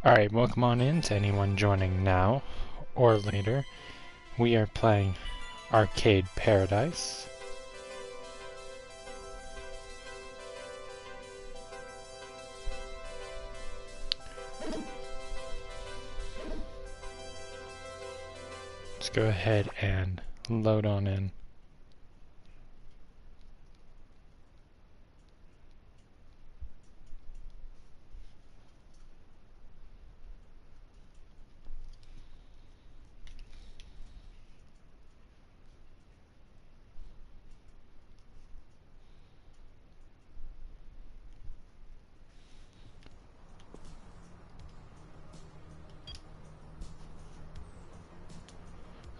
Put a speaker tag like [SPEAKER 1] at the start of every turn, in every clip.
[SPEAKER 1] Alright, welcome on in to anyone joining now or later. We are playing Arcade Paradise. Let's go ahead and load on in.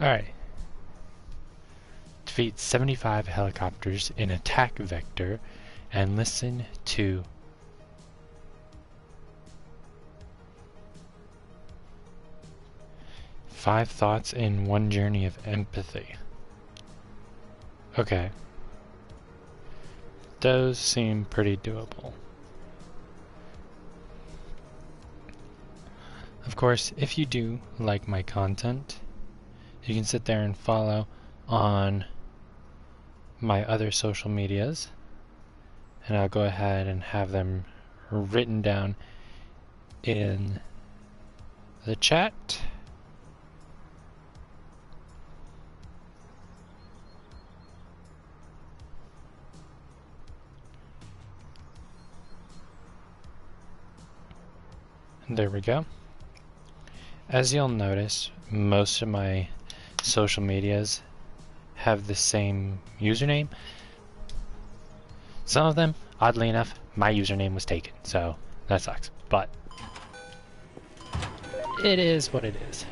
[SPEAKER 1] Alright. Defeat 75 helicopters in attack vector and listen to five thoughts in one journey of empathy. Okay. Those seem pretty doable. Of course, if you do like my content, you can sit there and follow on my other social medias, and I'll go ahead and have them written down in the chat. And there we go. As you'll notice, most of my social medias have the same username. Some of them, oddly enough, my username was taken, so that sucks. But it is what it is.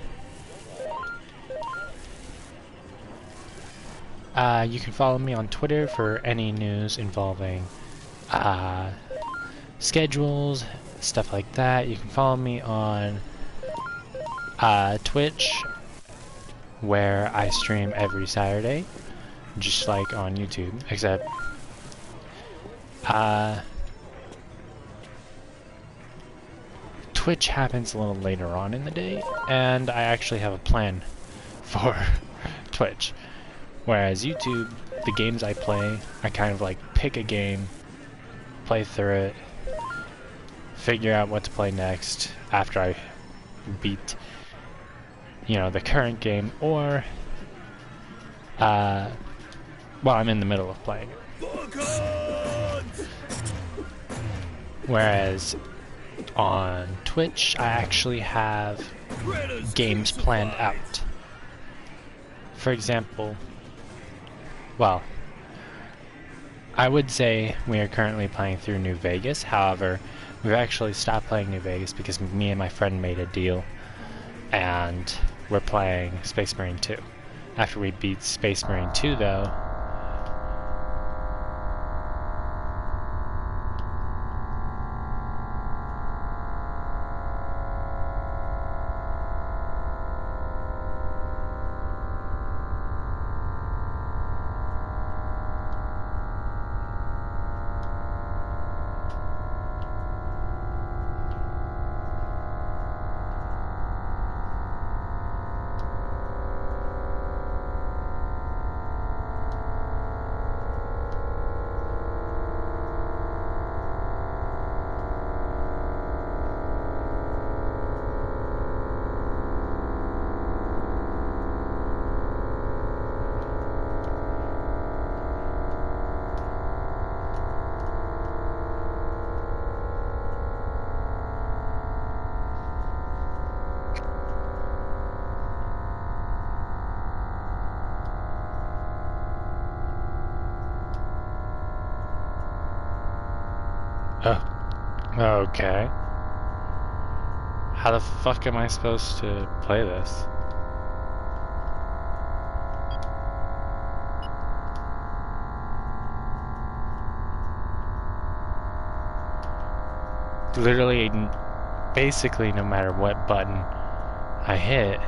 [SPEAKER 1] You can follow me on Twitter for any news involving schedules, stuff like that. You can follow me on Twitch, where I stream every Saturday, just like on YouTube, except Twitch happens a little later on in the day, and I actually have a plan for Twitch. Whereas YouTube, the games I play, I kind of like pick a game, play through it, figure out what to play next after I beat, you know, the current game, or while I'm in the middle of playing it. Whereas on Twitch, I actually have games planned out. For example, well, I would say we are currently playing through New Vegas. However, we've actually stopped playing New Vegas because me and my friend made a deal, and we're playing Space Marine 2. After we beat Space Marine 2, though, okay. How the fuck am I supposed to play this? Literally, basically, no matter what button I hit,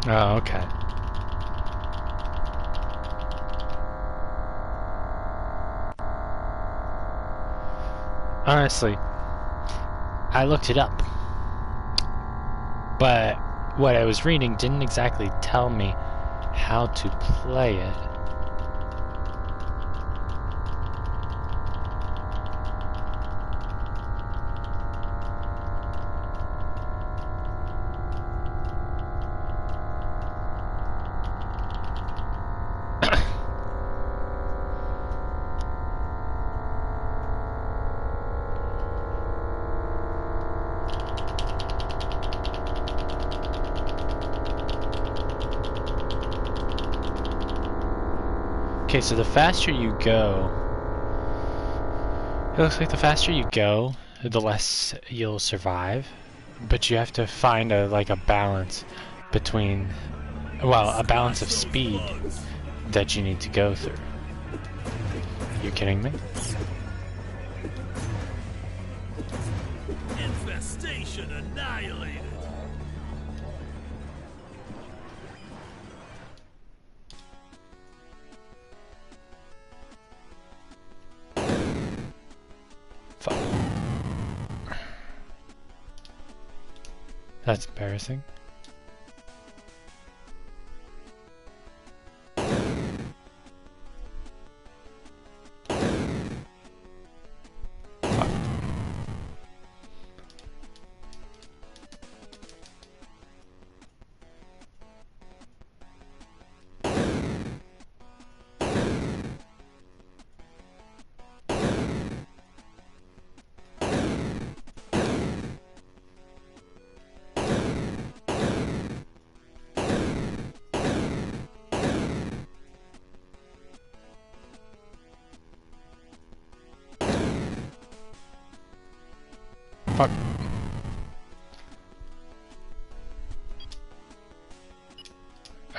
[SPEAKER 1] Oh, okay. Honestly, I looked it up, but what I was reading didn't exactly tell me how to play it. Okay, so the faster you go, it looks like the faster you go, the less you'll survive. But you have to find a balance between, well, a balance of speed that you need to go through. You kidding me?
[SPEAKER 2] Infestation annihilated.
[SPEAKER 1] Fuck. That's embarrassing. Fuck. Fuck.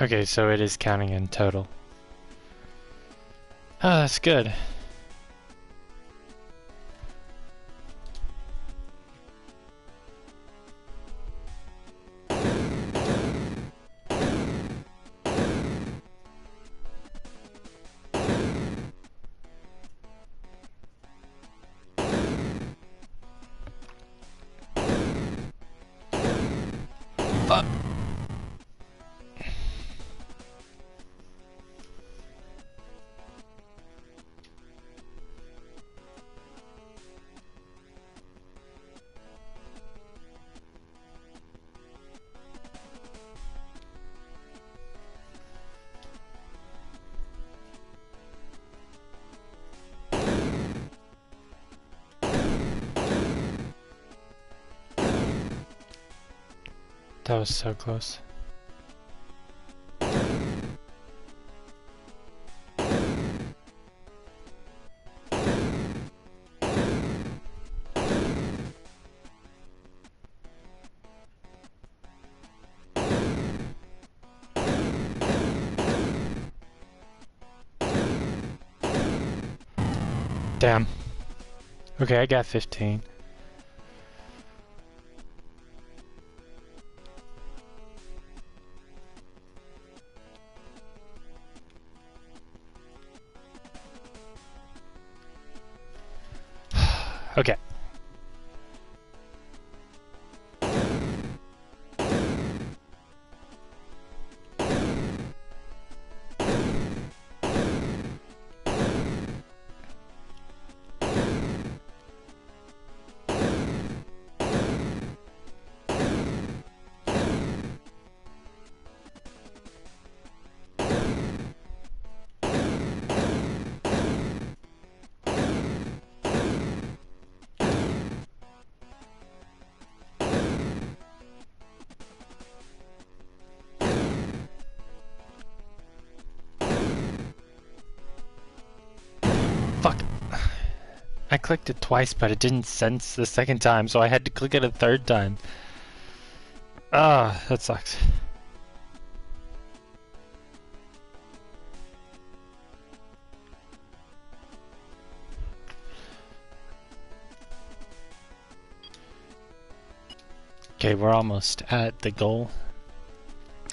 [SPEAKER 1] Okay, so it is counting in total. Oh, that's good. Fuck. That was so close. Damn. Okay, I got 15. Okay. Fuck. I clicked it twice, but it didn't sense the second time, so I had to click it a third time. Ah, that sucks. Okay, we're almost at the goal.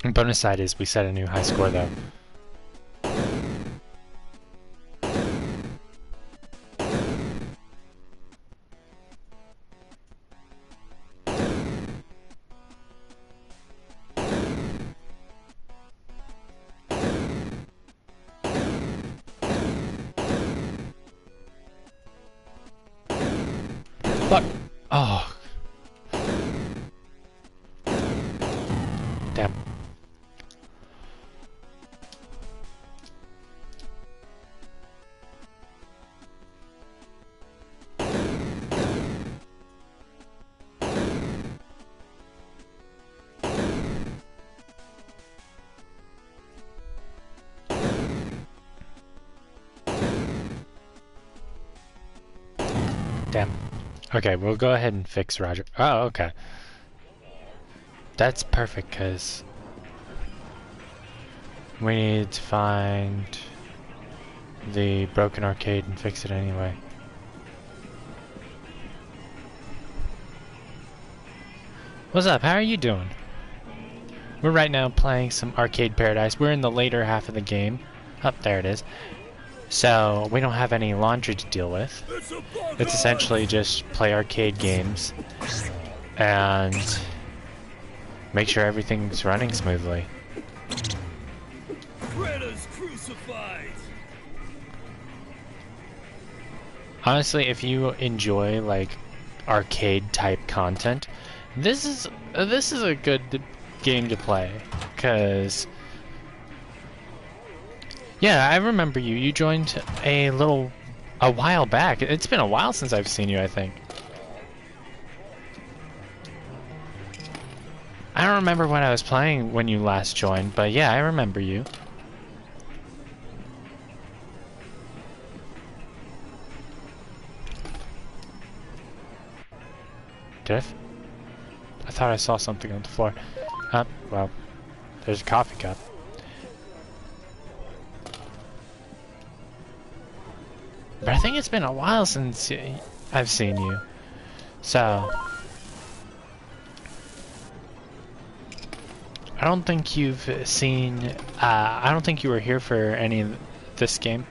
[SPEAKER 1] Bonus side is we set a new high score though. Fuck! Oh. Damn. Damn. Okay, we'll go ahead and fix Roger. Oh, okay. That's perfect, because we need to find the broken arcade and fix it anyway. What's up? How are you doing? We're right now playing some Arcade Paradise. We're in the later half of the game. Oh, there it is. So, we don't have any laundry to deal with. It's essentially just play arcade games and make sure everything's running smoothly. Honestly, if you enjoy like arcade type content, this is a good game to play, cause yeah, I remember you. You joined a while back. It's been a while since I've seen you, I think. I don't remember when I was playing when you last joined, but yeah, I remember you. Did I thought I saw something on the floor. Well, there's a coffee cup. But I think it's been a while since I've seen you. So, I don't think you've seen, I don't think you were here for any of this game.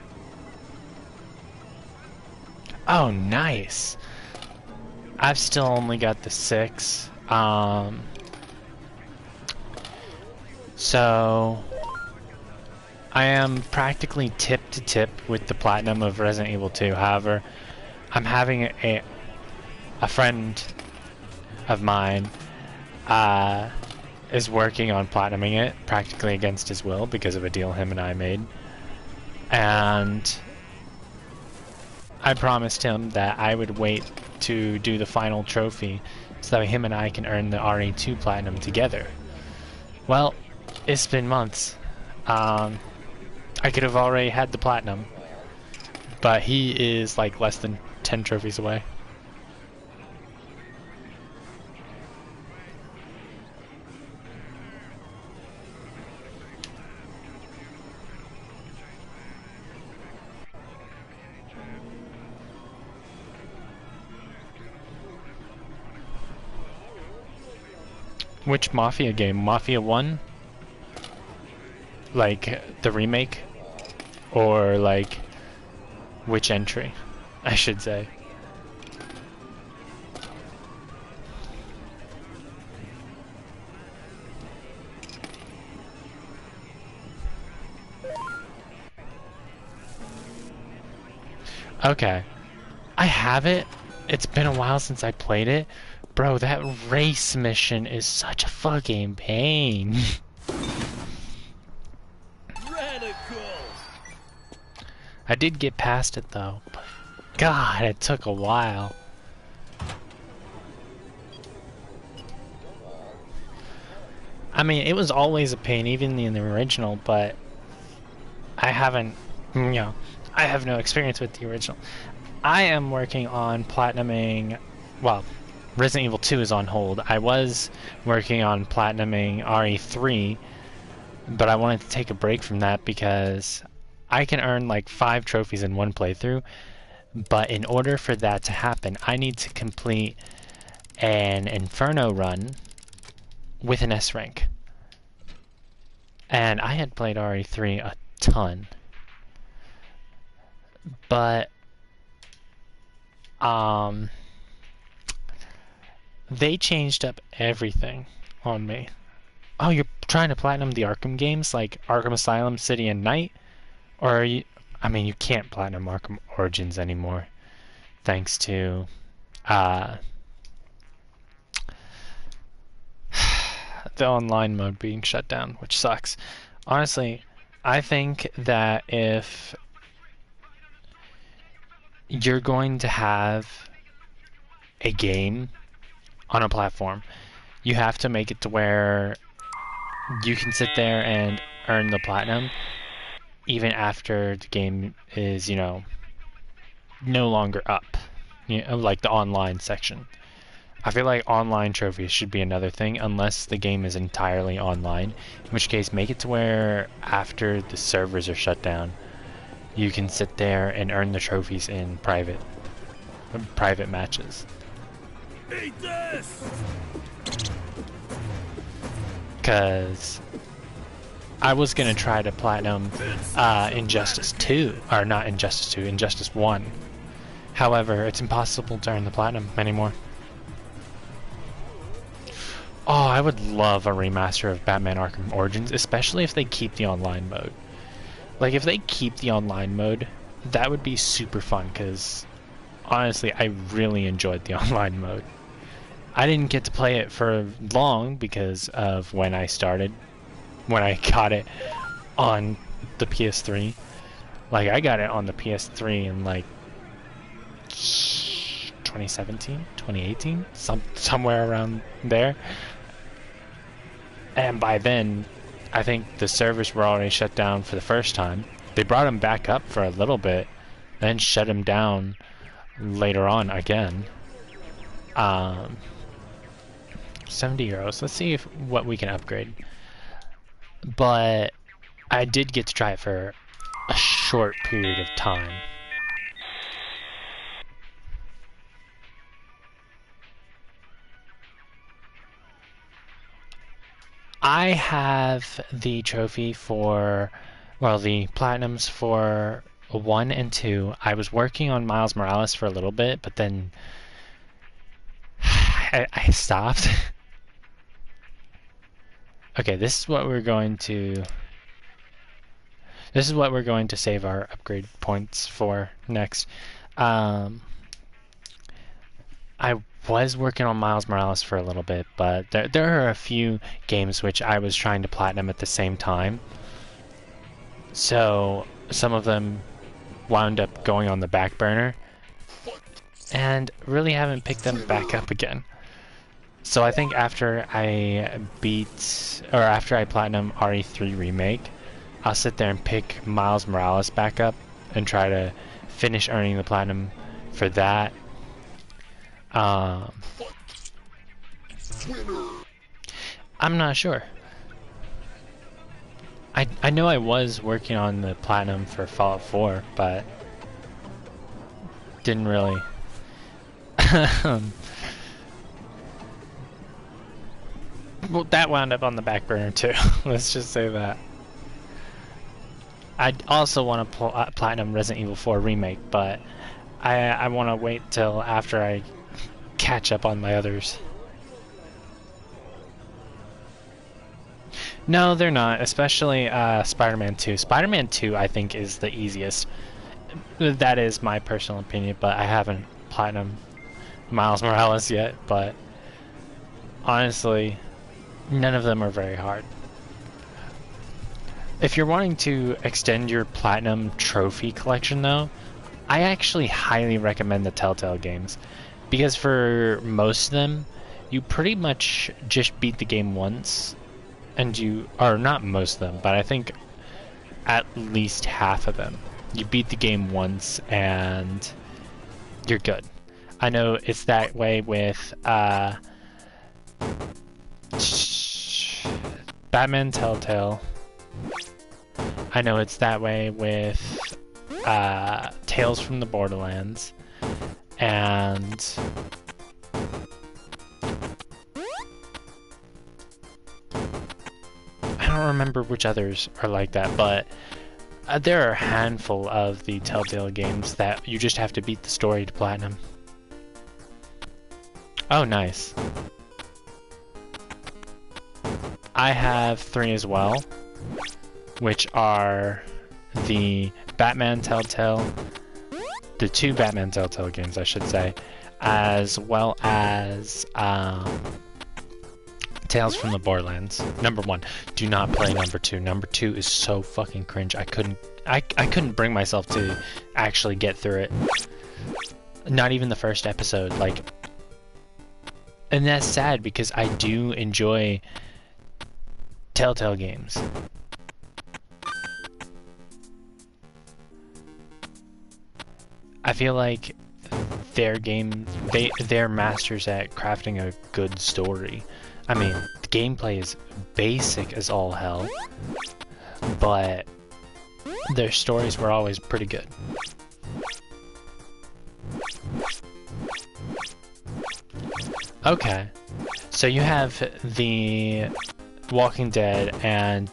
[SPEAKER 1] Oh, nice. I've still only got the 6. So I am practically tip to tip with the platinum of Resident Evil 2. However, I'm having a friend of mine is working on platinuming it practically against his will because of a deal him and I made. And I promised him that I would wait to do the final trophy so that him and I can earn the RE2 platinum together. Well, it's been months. I could have already had the platinum, but he is like less than 10 trophies away. Which Mafia game? Mafia 1? Like the remake? Or like which entry, I should say. Okay. I have it. It's been a while since I played it. Bro, that race mission is such a fucking pain. I did get past it though, but God, it took a while. I mean, it was always a pain, even in the original, but I haven't, I have no experience with the original. I am working on platinuming, well, Resident Evil 2 is on hold. I was working on platinuming RE3, but I wanted to take a break from that because I can earn like 5 trophies in one playthrough, but in order for that to happen, I need to complete an Inferno run with an S rank. And I had played RE3 a ton. But they changed up everything on me. Oh, you're trying to platinum the Arkham games like Arkham Asylum, City and Night? Or are you... I mean, you can't platinum Arkham Origins anymore. Thanks to... the online mode being shut down, which sucks. Honestly, I think that if you're going to have a game on a platform, you have to make it to where you can sit there and earn the platinum even after the game is, you know, no longer up. You know, like the online section. I feel like online trophies should be another thing unless the game is entirely online, in which case make it to where after the servers are shut down, you can sit there and earn the trophies in private matches.
[SPEAKER 2] Eat this!
[SPEAKER 1] Because I was going to try to platinum Injustice 2, or not Injustice 2, Injustice 1. However, it's impossible to earn the platinum anymore. Oh, I would love a remaster of Batman Arkham Origins, especially if they keep the online mode. Like, if they keep the online mode, that would be super fun, because honestly, I really enjoyed the online mode. I didn't get to play it for long because of when I got it on the PS3. Like, I got it on the PS3 in, like, 2017, 2018, somewhere around there. And by then, I think the servers were already shut down for the first time. They brought them back up for a little bit, then shut them down later on again. 70 euros. Let's see what we can upgrade. But I did get to try it for a short period of time. I have the trophy for, well, the platinums for 1 and 2. I was working on Miles Morales for a little bit, but then I stopped. Okay, this is what we're going to save our upgrade points for next. I was working on Miles Morales for a little bit, but there are a few games which I was trying to platinum at the same time. So some of them wound up going on the back burner, and really haven't picked them back up again. So I think after I platinum RE3 Remake, I'll sit there and pick Miles Morales back up and try to finish earning the platinum for that. I'm not sure. I know I was working on the platinum for Fallout 4, but didn't really. Well, that wound up on the back burner too. Let's just say that. I also want to platinum Resident Evil 4 Remake, but I want to wait till after I catch up on my others. No, they're not, especially Spider-Man 2. Spider-Man 2, I think, is the easiest. That is my personal opinion, but I haven't platinum Miles Morales yet, but honestly, none of them are very hard. If you're wanting to extend your platinum trophy collection, though, I actually highly recommend the Telltale games, because for most of them, you pretty much just beat the game once, and or not most of them, but I think at least half of them. You beat the game once, and you're good. I know it's that way with Batman Telltale. I know it's that way with Tales from the Borderlands, and I don't don't remember which others are like that, but there are a handful of the Telltale games that you just have to beat the story to platinum. Oh, nice. I have 3 as well, which are the Batman Telltale, the 2 Batman Telltale games, I should say, as well as Tales from the Borderlands. Number 1. Do not play number 2. Number 2 is so fucking cringe. I couldn't bring myself to actually get through it. Not even the first episode, like. And that's sad because I do enjoy Telltale games. I feel like their game, they're masters at crafting a good story. I mean, the gameplay is basic as all hell, but their stories were always pretty good. Okay, so you have the Walking Dead and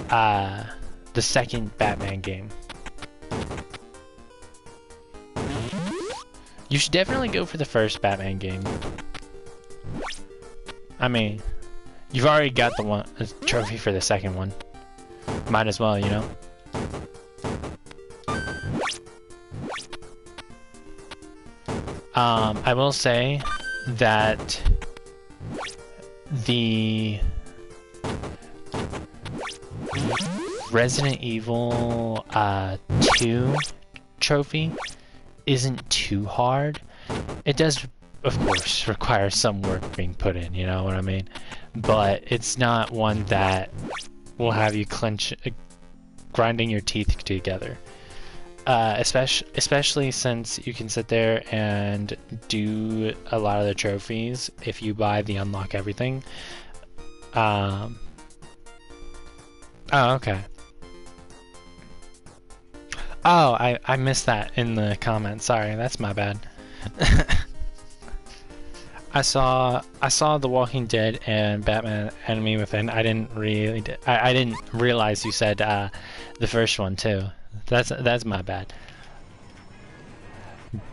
[SPEAKER 1] the second Batman game. You should definitely go for the first Batman game. I mean, you've already got the trophy for the second one. Might as well, you know? I will say that the Resident Evil 2 trophy isn't too hard. It does, of course, require some work being put in, you know what I mean? But it's not one that will have you grinding your teeth together. Especially since you can sit there and do a lot of the trophies if you buy the unlock everything. Oh, okay. Oh, I missed that in the comments. Sorry, that's my bad. I saw The Walking Dead and Batman Enemy Within. I didn't realize you said the first one too. That's my bad.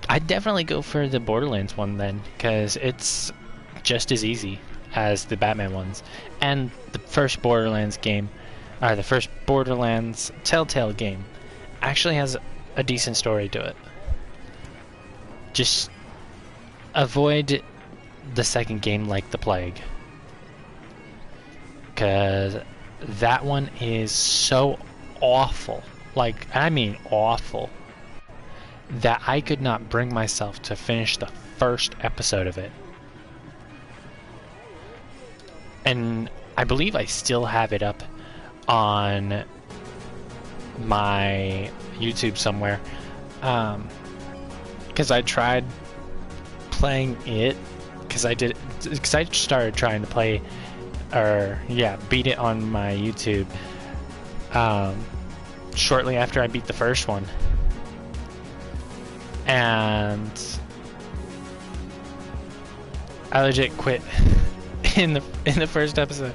[SPEAKER 1] I'd definitely go for the Borderlands one then, because it's just as easy as the Batman ones. And the first Borderlands game, or the first Borderlands Telltale game, actually has a decent story to it. Just avoid the second game like the plague, because that one is so awful, like I mean awful, that I could not bring myself to finish the first episode of it. And I believe I still have it up on my YouTube somewhere, because I tried playing it, because I started trying to play, or yeah, beat it on my YouTube shortly after I beat the first one, and I legit quit in the first episode.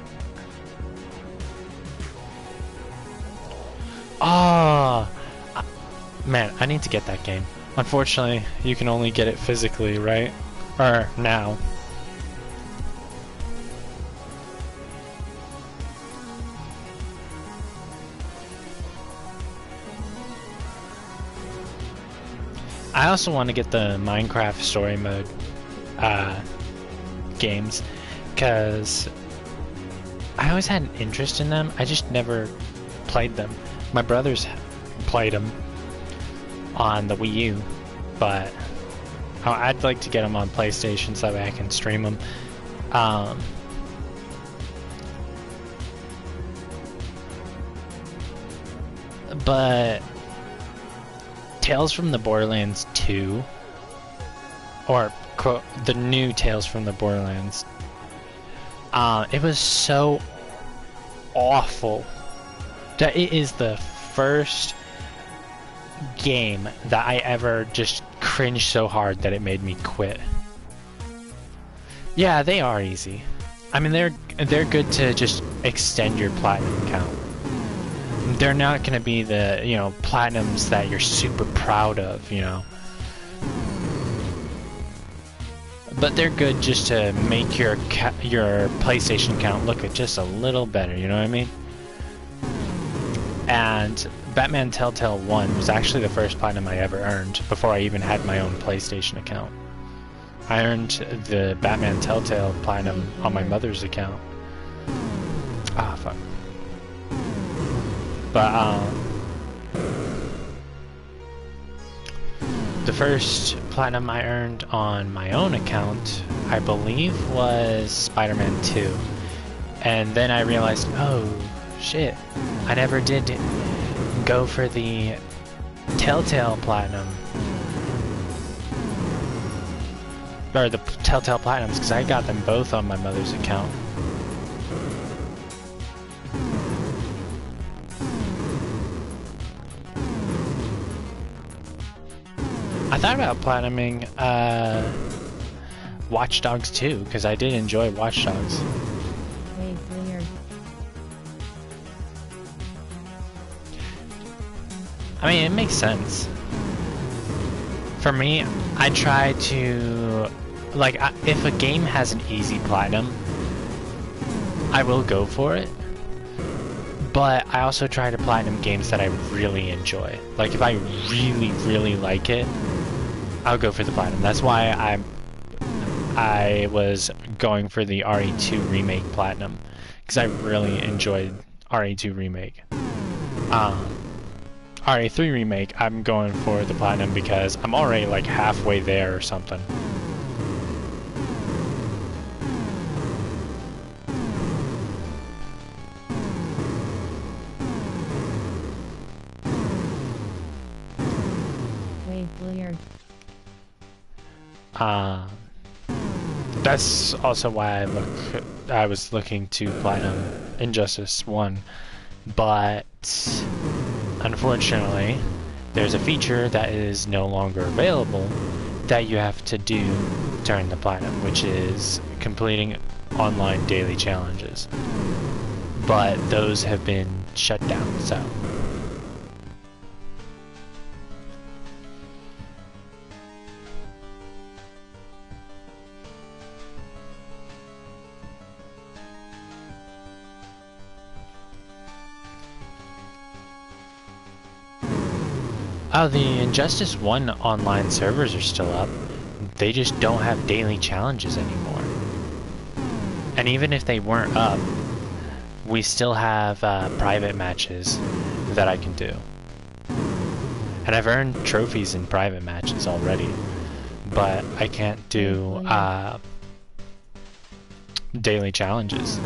[SPEAKER 1] Ah, man, I need to get that game. Unfortunately, you can only get it physically, right? Or now. I also want to get the Minecraft story mode games, because I always had an interest in them. I just never played them. My brothers played them on the Wii U, but I'd like to get them on PlayStation so that way I can stream them. But Tales from the Borderlands 2, or the new Tales from the Borderlands, it was so awful that it is the first game that I ever just cringed so hard that it made me quit. Yeah, they are easy. I mean, they're good to just extend your platinum count. They're not going to be the, you know, platinums that you're super proud of, you know. But they're good just to make your PlayStation count look just a little better, you know what I mean? And Batman Telltale 1 was actually the first platinum I ever earned before I even had my own PlayStation account. I earned the Batman Telltale platinum on my mother's account. Ah, fuck. But, the first platinum I earned on my own account, I believe, was Spider-Man 2. And then I realized, oh, shit, I never did go for the Telltale Platinum. Or the Telltale Platinums, because I got them both on my mother's account. I thought about platinuming Watch Dogs 2, because I did enjoy Watch Dogs.
[SPEAKER 3] Wait, weird.
[SPEAKER 1] I mean, it makes sense. For me, I try to... Like, if a game has an easy platinum, I will go for it. But I also try to platinum games that I really enjoy. Like, if I really, really like it, I'll go for the platinum. That's why I was going for the RE2 Remake Platinum, because I really enjoyed RE2 Remake. RE3 Remake, I'm going for the Platinum because I'm already like halfway there or something.
[SPEAKER 3] Wait, weird.
[SPEAKER 1] That's also why I was looking to platinum Injustice 1, but unfortunately there's a feature that is no longer available that you have to do during the platinum, which is completing online daily challenges. But those have been shut down, so oh, the Injustice 1 online servers are still up. They just don't have daily challenges anymore. And even if they weren't up, we still have private matches that I can do. And I've earned trophies in private matches already, but I can't do daily challenges.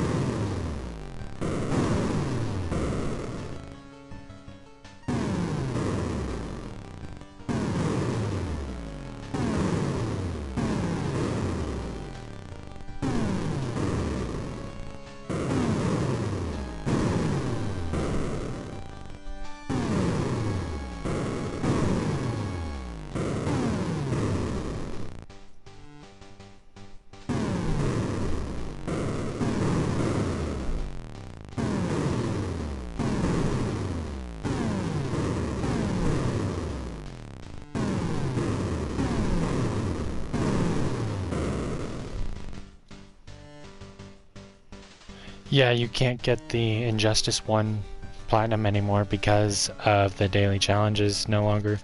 [SPEAKER 1] Yeah, you can't get the Injustice 1 Platinum anymore because of the daily challenges no longer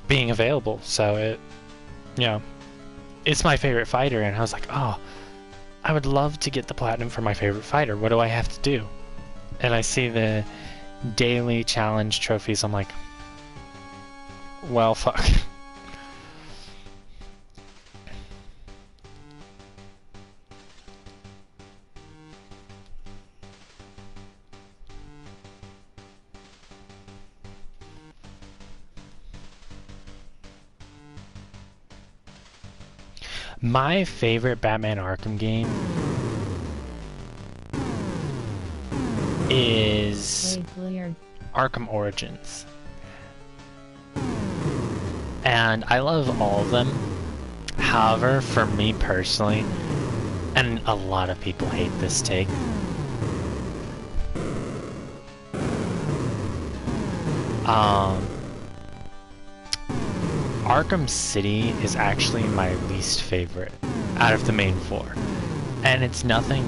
[SPEAKER 1] being available. So it, you know, it's my favorite fighter, and I was like, oh, I would love to get the Platinum for my favorite fighter. What do I have to do? And I see the daily challenge trophies, I'm like, well, fuck. My favorite Batman Arkham game is Arkham Origins. And I love all of them. However, for me personally, and a lot of people hate this take, Arkham City is actually my least favorite out of the main four. And it's nothing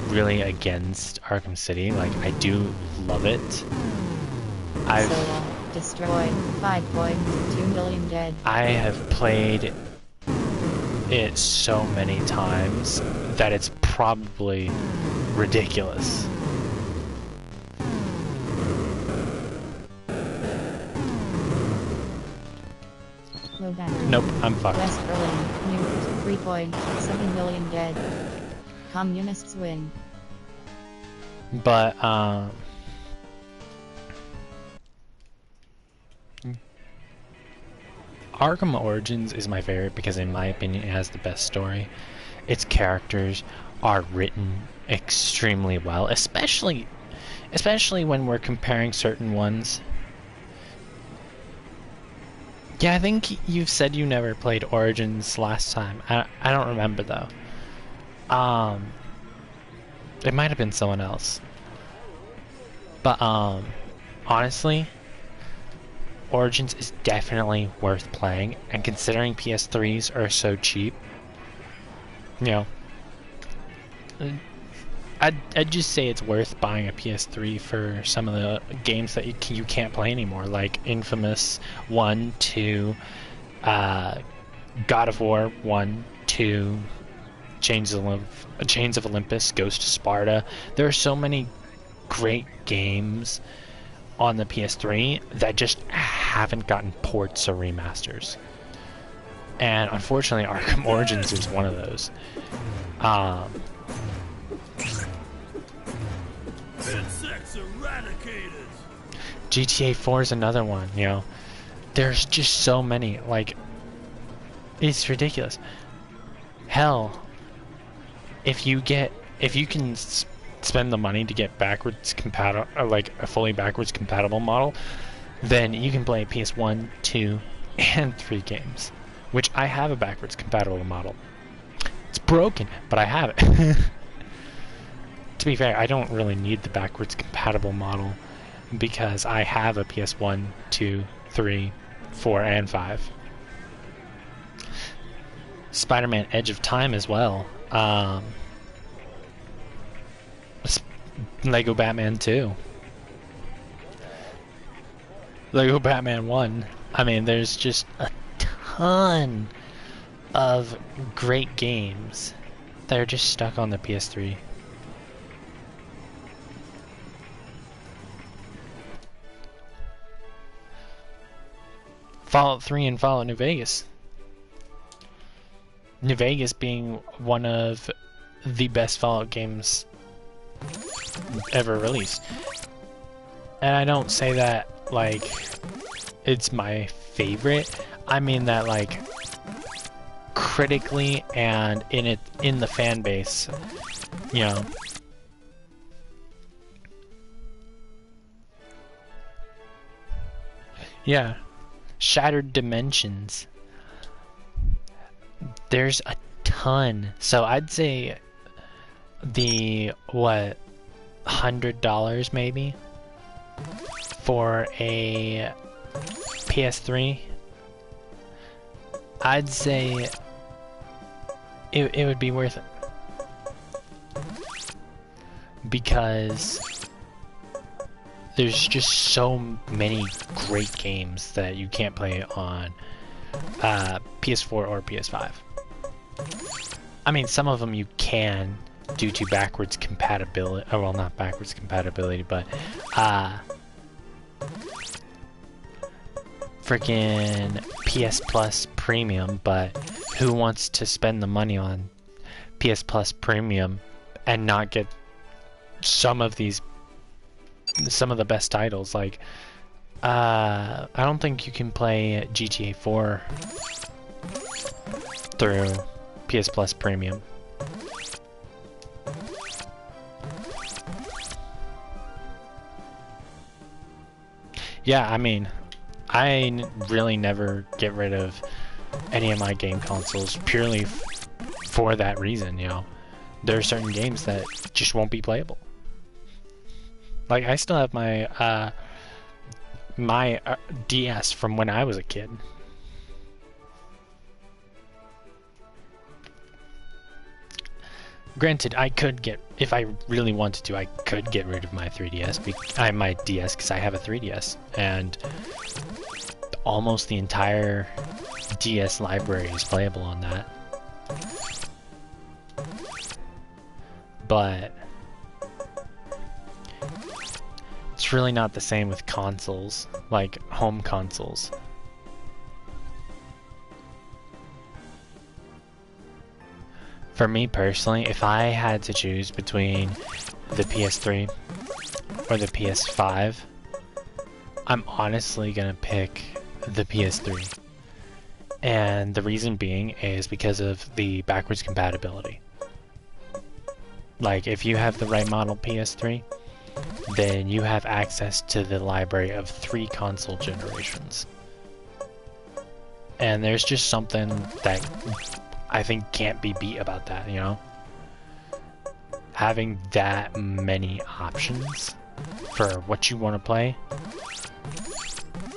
[SPEAKER 1] really against Arkham City, like I do love it.
[SPEAKER 3] Solo, destroyed, 5.2 million dead.
[SPEAKER 1] I have played it so many times that it's probably ridiculous.
[SPEAKER 3] Low battery.
[SPEAKER 1] Nope, I'm fucked.
[SPEAKER 3] West Berlin, nuked, 3.7 million dead. Communists win.
[SPEAKER 1] But, Arkham Origins is my favorite because in my opinion it has the best story. Its characters are written extremely well, especially when we're comparing certain ones. Yeah, I think you said you never played Origins last time. I don't remember though. It might have been someone else. But honestly, Origins is definitely worth playing, and considering PS3s are so cheap, you know, I'd just say it's worth buying a PS3 for some of the games that you can't play anymore, like Infamous 1, 2, God of War 1, 2, Chains of Olympus, Ghost of Sparta. There are so many great games on the PS3 that just haven't gotten ports or remasters. And unfortunately, Arkham Origins is one of those.
[SPEAKER 2] Insects eradicated.
[SPEAKER 1] GTA 4 is another one, you know. There's just so many, like, it's ridiculous. Hell, if you can spend the money to get backwards compatible, like a fully backwards compatible model, then you can play PS1, 2, and 3 games, which I have a backwards compatible model. It's broken, but I have it. To be fair, I don't really need the backwards compatible model because I have a PS1, 2, 3, 4, and 5. Spider-Man Edge of Time as well. Lego Batman 2. Lego Batman 1. I mean, there's just a ton of great games that are just stuck on the PS3. Fallout 3 and Fallout New Vegas. New Vegas being one of the best Fallout games ever released. And I don't say that like it's my favorite. I mean that like critically and in the fan base, you know. Yeah. Shattered Dimensions. There's a ton. So I'd say the $100 maybe for a PS3. I'd say it would be worth it because there's just so many great games that you can't play on PS4 or PS5. I mean, some of them you can due to backwards compatibility. Oh, well, not backwards compatibility, but freaking PS Plus Premium. But who wants to spend the money on PS Plus Premium and not get some of the best titles? Like, I don't think you can play GTA 4 through PS Plus Premium. Yeah, I mean, I really never get rid of any of my game consoles purely for that reason, you know. There are certain games that just won't be playable. Like, I still have my my DS from when I was a kid. Granted, I could get, if I really wanted to, I could get rid of my 3DS, my DS, because I have a 3DS, and almost the entire DS library is playable on that. But it's really not the same with consoles, like home consoles. For me personally, if I had to choose between the PS3 or the PS5, I'm honestly gonna pick the PS3. And the reason being is because of the backwards compatibility. Like, if you have the right model PS3, then you have access to the library of 3 console generations. And there's just something that I think can't be beat about that, you know? Having that many options for what you want to play,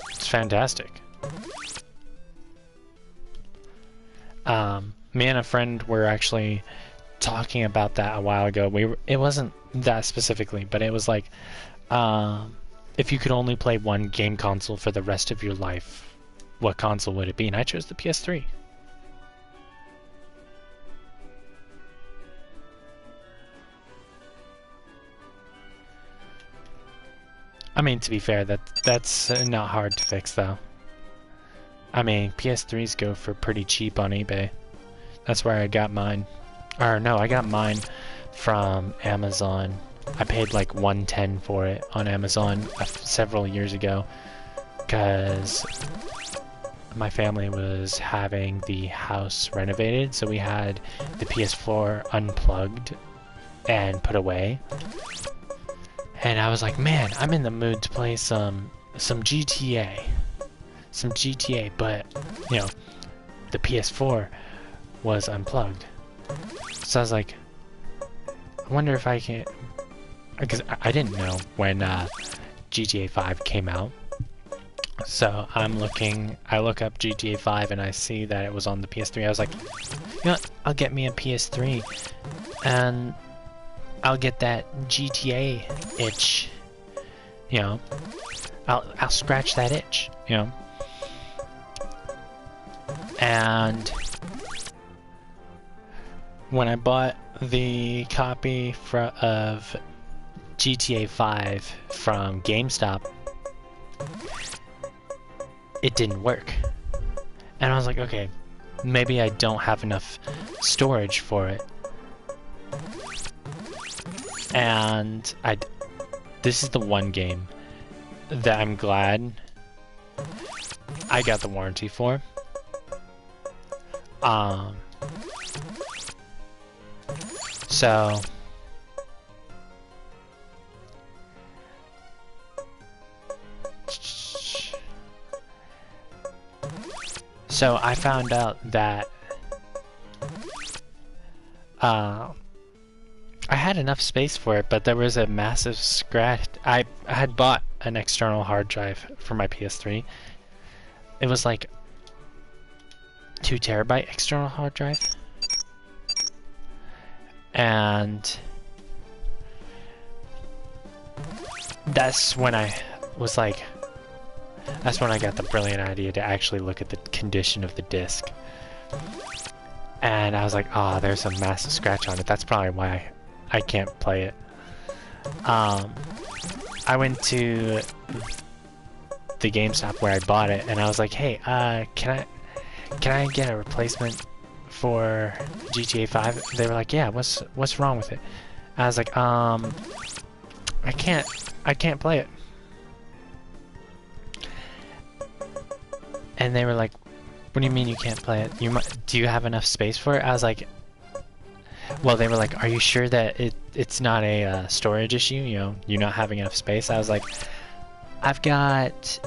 [SPEAKER 1] it's fantastic. Me and a friend were actually talking about that a while ago. It wasn't that specifically, but it was like, if you could only play one game console for the rest of your life, what console would it be? And I chose the PS3. I mean, to be fair, that's not hard to fix, though. I mean, PS3s go for pretty cheap on eBay. That's where I got mine. Or no, I got mine from Amazon. I paid like $110 for it on Amazon several years ago, because my family was having the house renovated, so we had the PS4 unplugged and put away. And I was like, man, I'm in the mood to play some GTA. Some GTA, but, you know, the PS4 was unplugged. So I was like, I wonder if I can... Because I didn't know when GTA 5 came out. So I look up GTA 5 and I see that it was on the PS3. I was like, you know what, I'll get me a PS3. And I'll get that GTA itch, you know. I'll scratch that itch, you know. And when I bought the copy of GTA 5 from GameStop, it didn't work. And I was like, okay, maybe I don't have enough storage for it. And this is the one game that I'm glad I got the warranty for. So I found out that I had enough space for it, but there was a massive scratch. I had bought an external hard drive for my PS3. It was like 2 terabyte external hard drive. And that's when I was like, that's when I got the brilliant idea to actually look at the condition of the disc. And I was like, oh, there's a massive scratch on it. That's probably why I can't play it. I went to the GameStop where I bought it, and I was like, hey, can I get a replacement for GTA 5? They were like, yeah, what's wrong with it? I was like, I can't play it. And they were like, what do you mean you can't play it? Do you have enough space for it? I was like, well, they were like, are you sure that it's not a storage issue? You know, you're not having enough space? I was like, I've got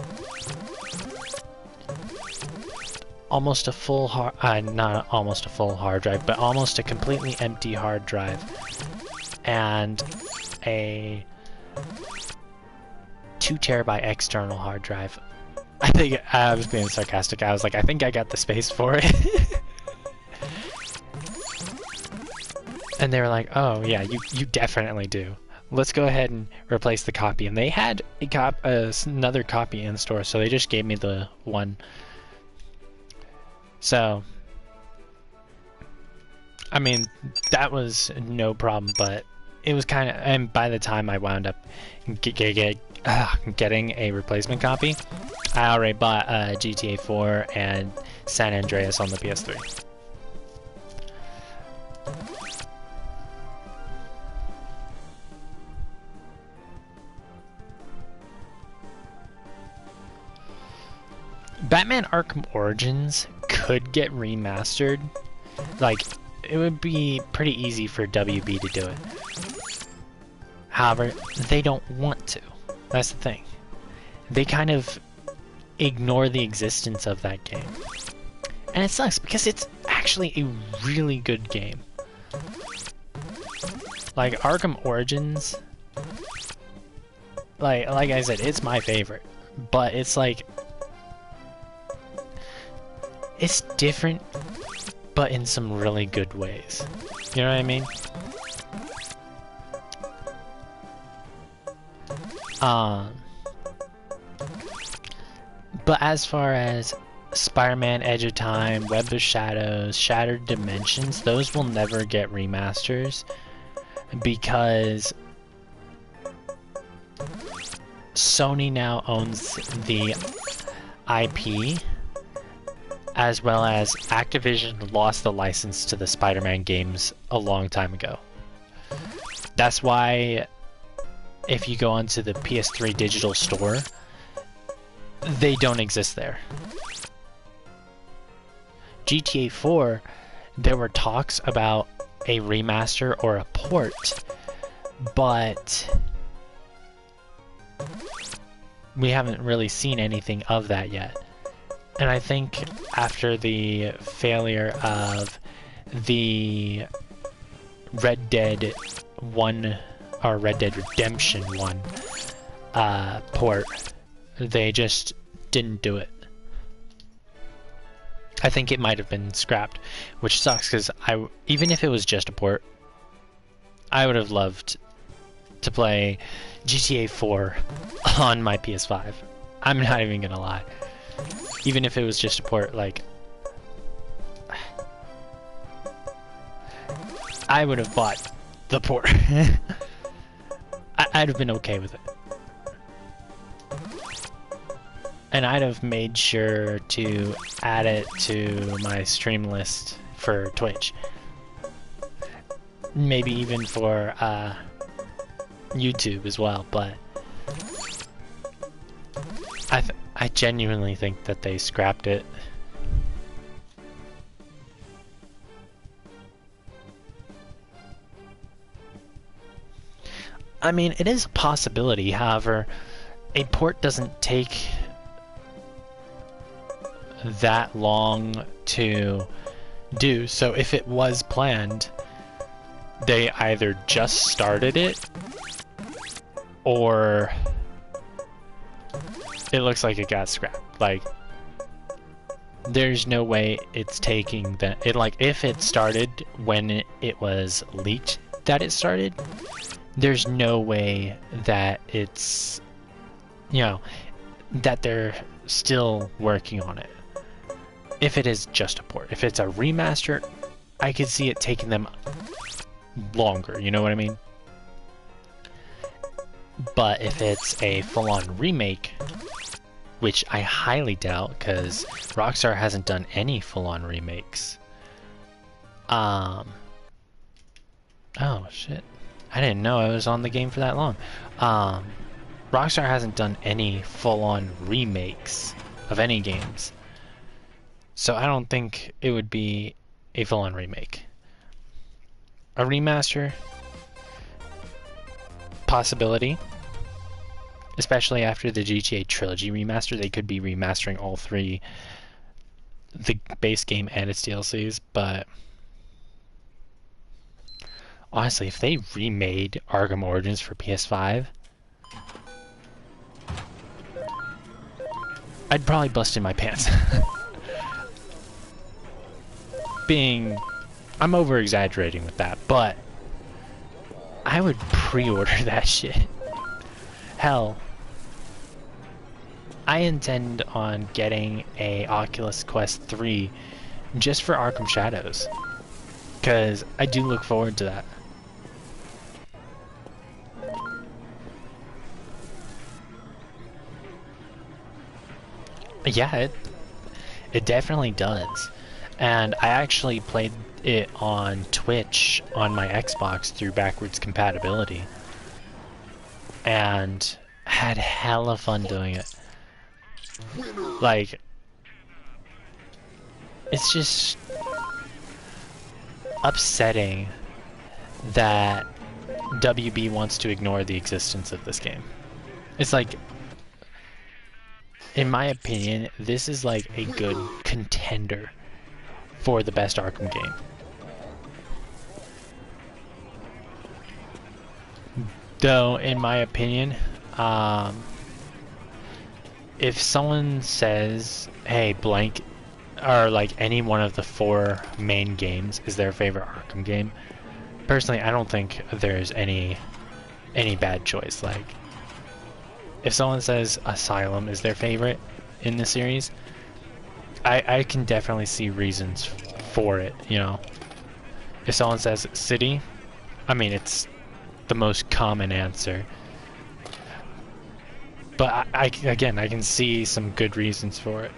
[SPEAKER 1] almost a full not almost a full hard drive, but almost a completely empty hard drive, and a 2 2 TB external hard drive. I think I was being sarcastic. I was like, I think I got the space for it. And they were like, oh yeah, you definitely do. Let's go ahead and replace the copy. And they had another copy in store, so they just gave me the one. So, I mean, that was no problem, but it was kind of, and by the time I wound up getting a replacement copy, I already bought GTA 4 and San Andreas on the PS3. Batman Arkham Origins could get remastered. Like, it would be pretty easy for WB to do it. However, they don't want to. That's the thing. They kind of ignore the existence of that game. And it sucks because it's actually a really good game. Like, Arkham Origins, like I said, it's my favorite. But it's like, it's different, but in some really good ways. You know what I mean? But as far as Spider-Man Edge of Time, Web of Shadows, Shattered Dimensions, those will never get remasters because Sony now owns the IP, as well as Activision lost the license to the Spider-Man games a long time ago. That's why if you go onto the PS3 digital store, they don't exist there. GTA 4, there were talks about a remaster or a port, but we haven't really seen anything of that yet. And I think after the failure of the Red Dead 1 or Red Dead Redemption 1 port, they just didn't do it. I think it might have been scrapped, which sucks because even if it was just a port, I would have loved to play GTA 4 on my PS5. I'm not even gonna lie. Even if it was just a port, like, I would have bought the port. I'd have been okay with it. And I'd have made sure to add it to my stream list for Twitch. Maybe even for YouTube as well, but I genuinely think that they scrapped it. I mean, it is a possibility, however, a port doesn't take that long to do, so if it was planned, they either just started it, or it looks like it got scrapped. Like, there's no way it's taking that. Like, if it started when it was leaked that it started, there's no way that it's, you know, that they're still working on it. If it is just a port. If it's a remaster, I could see it taking them longer, you know what I mean? But if it's a full-on remake, which I highly doubt, because Rockstar hasn't done any full-on remakes. Oh shit. I didn't know I was on the game for that long. Rockstar hasn't done any full-on remakes of any games. So I don't think it would be a full-on remake. A remaster? Possibility. Especially after the GTA Trilogy remaster, they could be remastering all three, the base game and its DLCs, but honestly, if they remade Arkham Origins for PS5, I'd probably bust in my pants. I'm over exaggerating with that, but I would pre-order that shit. Hell, I intend on getting a Oculus Quest 3 just for Arkham Shadows, because I do look forward to that. Yeah, it definitely does. And I actually played it on Twitch on my Xbox through backwards compatibility. And had hella fun doing it. Like, it's just upsetting that WB wants to ignore the existence of this game. It's like, in my opinion, this is like a good contender for the best Arkham game. Though, in my opinion, if someone says, hey, blank, or like any one of the 4 main games is their favorite Arkham game, personally, I don't think there's any bad choice. Like, if someone says Asylum is their favorite in the series, I can definitely see reasons for it, you know. If someone says City, I mean, it's the most common answer. But again, I can see some good reasons for it.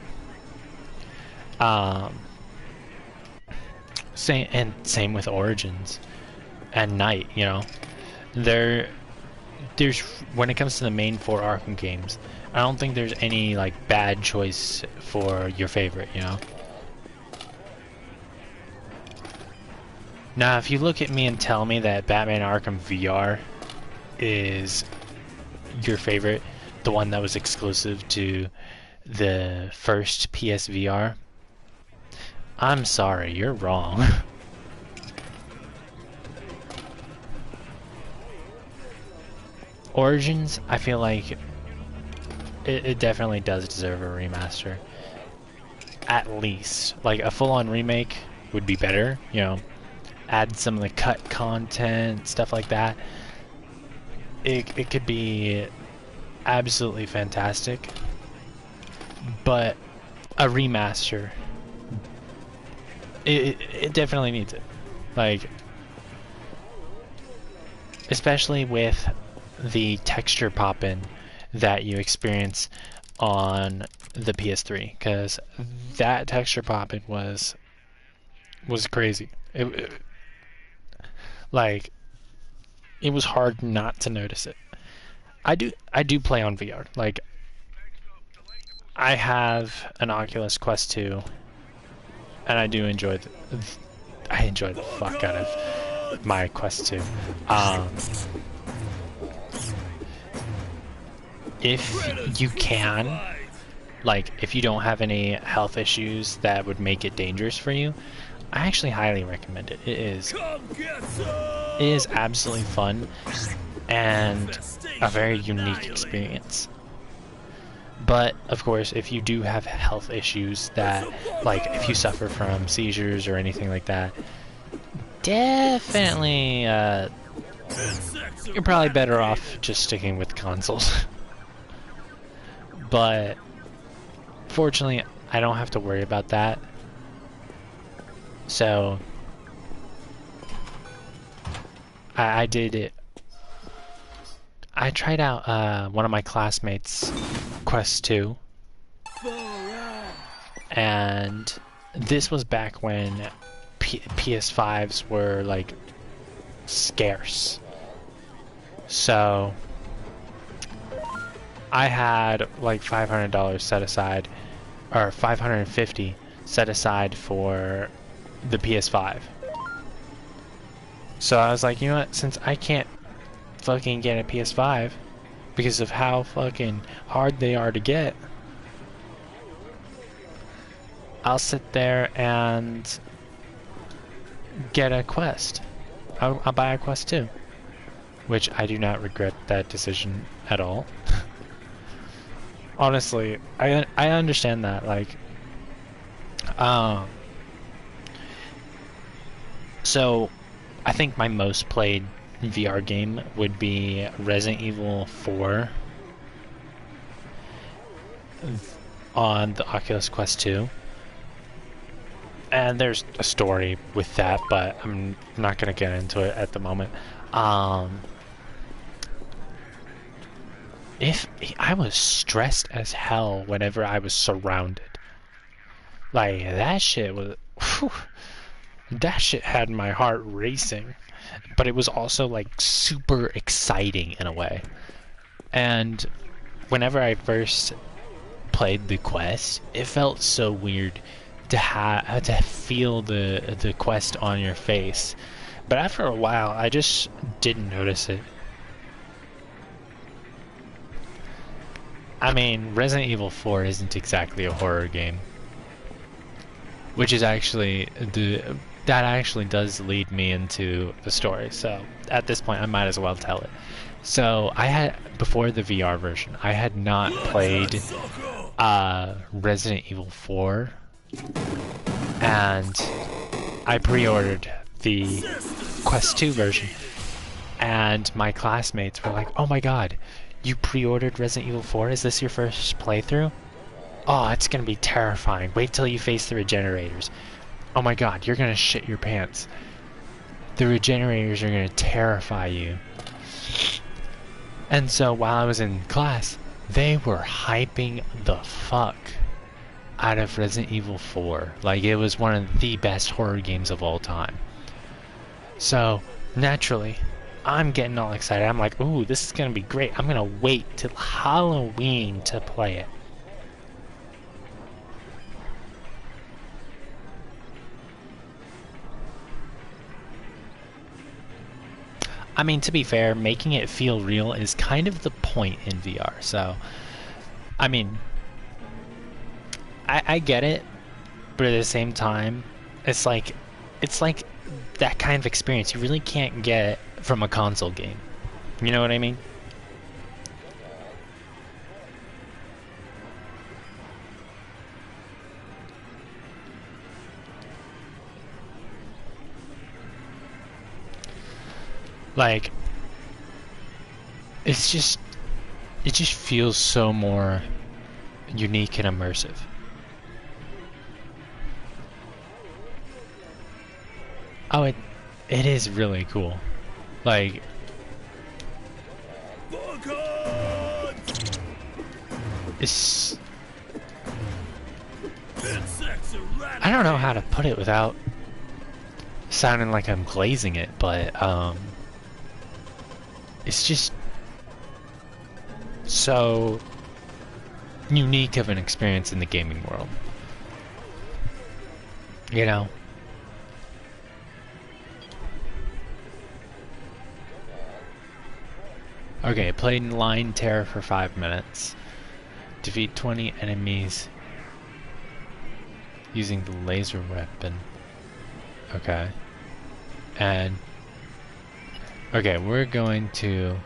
[SPEAKER 1] Same with Origins and Night, you know. There's when it comes to the main 4 Arkham games, I don't think there's any like bad choice for your favorite, you know. Now, if you look at me and tell me that Batman Arkham VR is your favorite, the one that was exclusive to the first PSVR, I'm sorry, you're wrong. Origins, I feel like it definitely does deserve a remaster. At least. Like, a full-on remake would be better, you know. Add some of the cut content, stuff like that. It could be absolutely fantastic. But a remaster, it definitely needs it. Like, especially with the texture pop-in that you experience on the PS3, because that texture pop-in was crazy. Like, it was hard not to notice it. I do play on VR. Like, I have an Oculus Quest 2, and I do enjoy I enjoy the fuck out of my Quest 2. If you can, like, if you don't have any health issues that would make it dangerous for you, I actually highly recommend it. It is absolutely fun and a very unique experience. But of course, if you do have health issues that, like, if you suffer from seizures or anything like that, definitely you're probably better off just sticking with consoles. But fortunately, I don't have to worry about that. So I did it. I tried out one of my classmates' Quest 2, and this was back when PS5s were like scarce. So I had like $500 set aside, or $550 set aside for the PS5. So I was like, you know what, since I can't fucking get a PS5 because of how fucking hard they are to get, I'll sit there and get a Quest. I'll buy a Quest 2, which I do not regret that decision at all. honestly, I understand that. Like, um, so I think my most played VR game would be Resident Evil 4 on the Oculus Quest 2. And there's a story with that, but I'm not going to get into it at the moment. If I was stressed as hell whenever I was surrounded. Like, that shit was... Whew, that shit had my heart racing. But it was also, like, super exciting in a way. And whenever I first played the quest, it felt so weird to feel the quest on your face. But after a while, I just didn't notice it. I mean, Resident Evil 4 isn't exactly a horror game. Which is actually that actually does lead me into the story. So at this point, I might as well tell it. So I had, before the VR version, I had not played Resident Evil 4, and I pre-ordered the Quest 2 version, and my classmates were like, "Oh my god, you pre-ordered Resident Evil 4? Is this your first playthrough? Oh, it's gonna be terrifying. Wait till you face the regenerators. Oh my god, you're gonna shit your pants. The regenerators are gonna terrify you." And so while I was in class, they were hyping the fuck out of Resident Evil 4. Like, it was one of the best horror games of all time. So, naturally, I'm getting all excited. I'm like, ooh, this is gonna be great. I'm gonna wait till Halloween to play it. I mean, to be fair, making it feel real is kind of the point in VR. So, I mean, I get it, but at the same time, it's like that kind of experience you really can't get from a console game. You know what I mean? Like, it just feels so more unique and immersive. Oh, it is really cool. Like, it's, I don't know how to put it without sounding like I'm glazing it, but it's just so unique of an experience in the gaming world. You know? Okay, played in line terror for 5 minutes. Defeat 20 enemies using the laser weapon. Okay. And okay, we're going to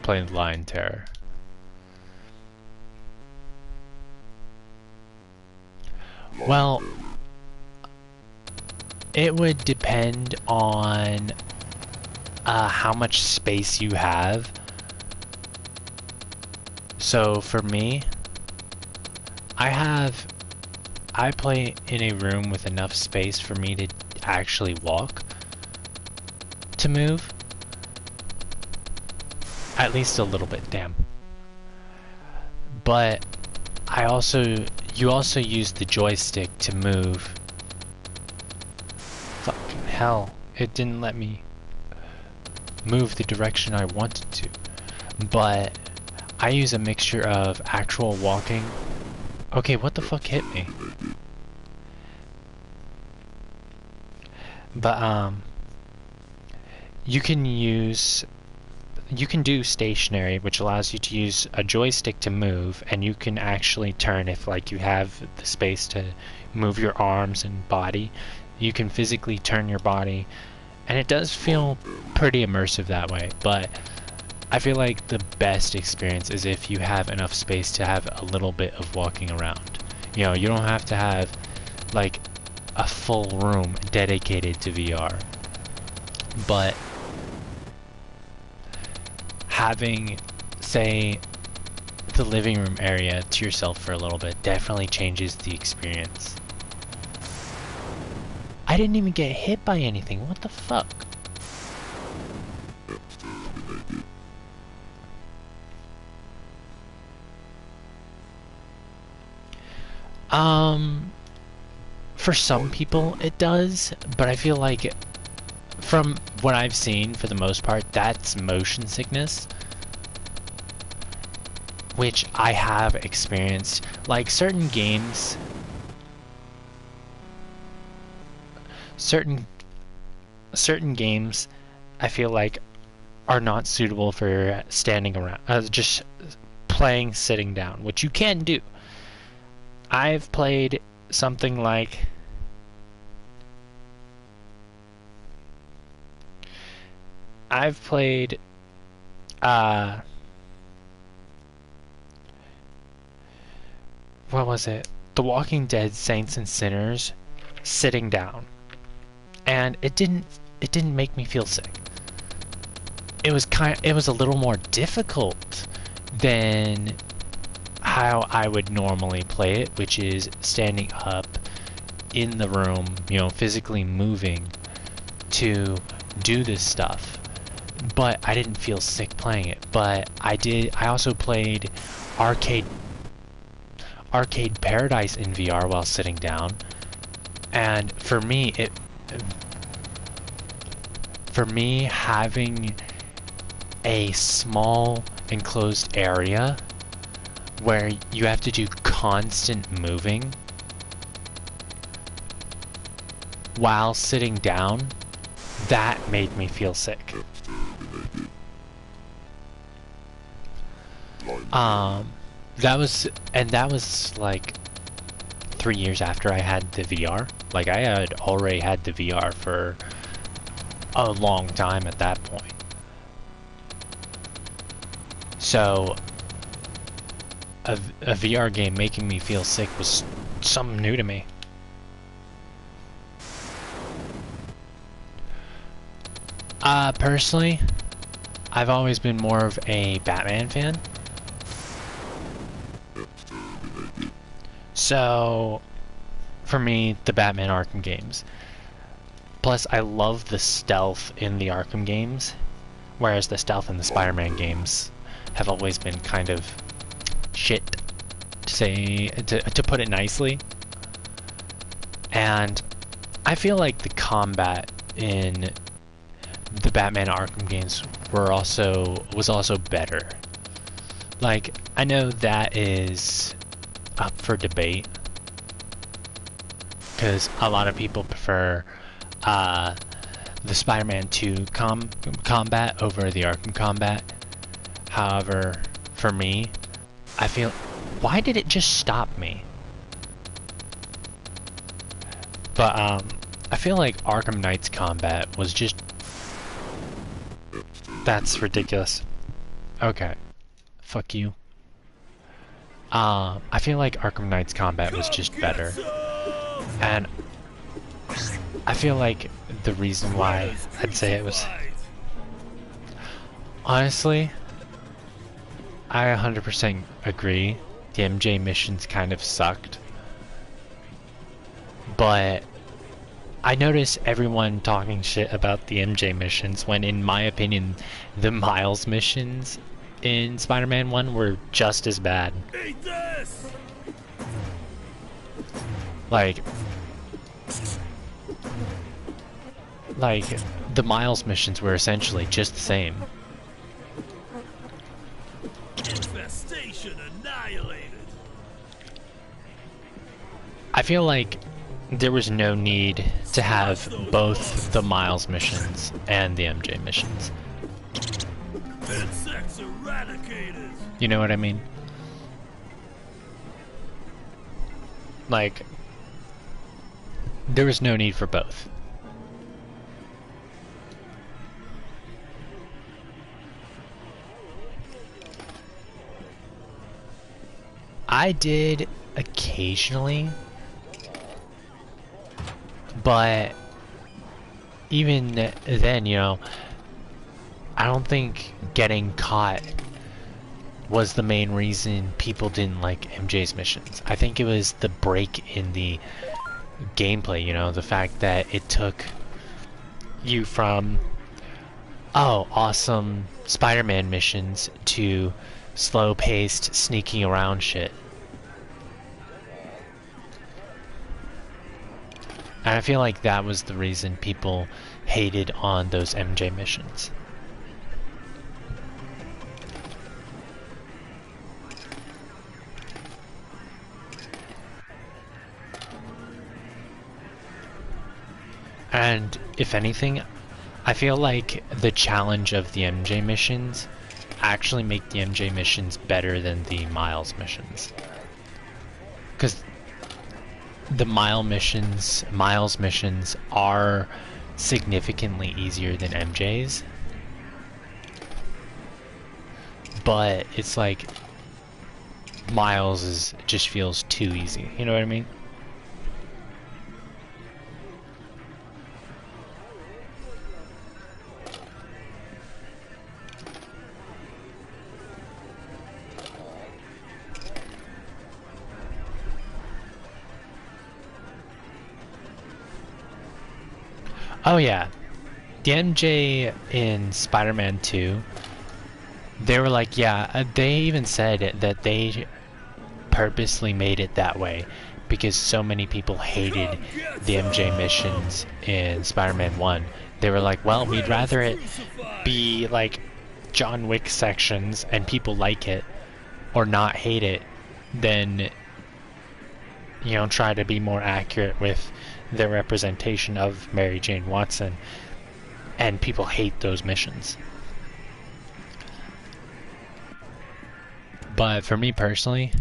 [SPEAKER 1] play line terror. Well, it would depend on how much space you have. So for me, I play in a room with enough space for me to actually walk, to move. At least a little bit, damn. But you also use the joystick to move. Fucking hell, it didn't let me move the direction I wanted to. But I use a mixture of actual walking. Okay, what the fuck hit me? But you can do stationary, which allows you to use a joystick to move, and you can actually turn if like you have the space to move your arms and body. You can physically turn your body, and it does feel pretty immersive that way. But I feel like the best experience is if you have enough space to have a little bit of walking around. You know, you don't have to have like a full room dedicated to VR, but having, say, the living room area to yourself for a little bit definitely changes the experience. I didn't even get hit by anything. What the fuck? For some people it does, but I feel like from what I've seen, for the most part, that's motion sickness, which I have experienced. Like certain games, certain games I feel like are not suitable for standing around, just playing sitting down, which you can do. I've played something like what was it? The Walking Dead Saints and Sinners sitting down. And it didn't make me feel sick. It was a little more difficult than how I would normally play it, which is standing up in the room, you know, physically moving to do this stuff. But I didn't feel sick playing it. But I also played Arcade Paradise in VR while sitting down. And for me, having a small enclosed area where you have to do constant moving while sitting down, that made me feel sick. That was like 3 years after I had the VR. Like, I had already had the VR for a long time at that point. So a VR game making me feel sick was something new to me. Personally, I've always been more of a Batman fan. So, for me, the Batman Arkham games. Plus, I love the stealth in the Arkham games, whereas the stealth in the Spider-Man games have always been kind of shit, to put it nicely. And I feel like the combat in the Batman Arkham games was also better. Like, I know that is up for debate, because a lot of people prefer the Spider-Man 2 combat over the Arkham combat. However, for me, I feel... Why did it just stop me? But, I feel like Arkham Knight's combat was just... That's ridiculous. Okay. Fuck you. I feel like Arkham Knight's combat was just better. And I feel like the reason why I'd say it was... Honestly, I 100% agree. The MJ missions kind of sucked. But I notice everyone talking shit about the MJ missions when, in my opinion, the Miles missions in Spider-Man 1 were just as bad.
[SPEAKER 2] Eat this!
[SPEAKER 1] Like, the Miles missions were essentially just the same.
[SPEAKER 2] Infestation annihilated.
[SPEAKER 1] I feel like there was no need to have both the Miles missions and the MJ missions.
[SPEAKER 2] Insects eradicated.
[SPEAKER 1] You know what I mean? Like, there was no need for both. I did occasionally, but even then, you know, I don't think getting caught was the main reason people didn't like MJ's missions. I think it was the break in the gameplay, you know, the fact that it took you from, oh, awesome Spider-Man missions to slow-paced sneaking around shit. And I feel like that was the reason people hated on those MJ missions. And if anything, I feel like the challenge of the MJ missions actually make the MJ missions better than the Miles missions. Because the Miles missions are significantly easier than MJ's. But it's like Miles just feels too easy. You know what I mean? Oh yeah, the MJ in Spider-Man 2, they were like, yeah, they even said that they purposely made it that way because so many people hated the MJ missions in Spider-Man 1. They were like, well, we'd rather it be like John Wick sections and people like it or not hate it than, you know, try to be more accurate with their representation of Mary Jane Watson, and people hate those missions. But for me personally,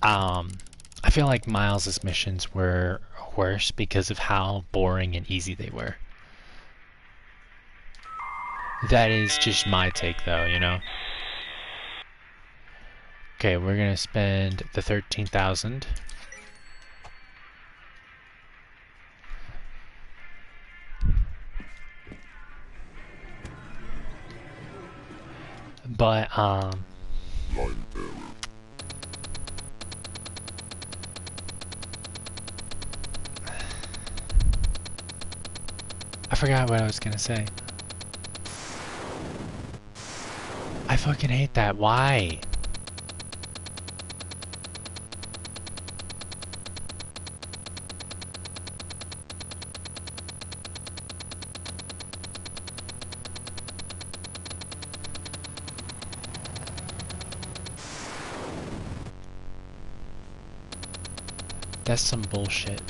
[SPEAKER 1] I feel like Miles's missions were worse because of how boring and easy they were. That is just my take though, you know? Okay, we're gonna spend the 13,000. But, I forgot what I was gonna say. I fucking hate that. Why? That's some bullshit.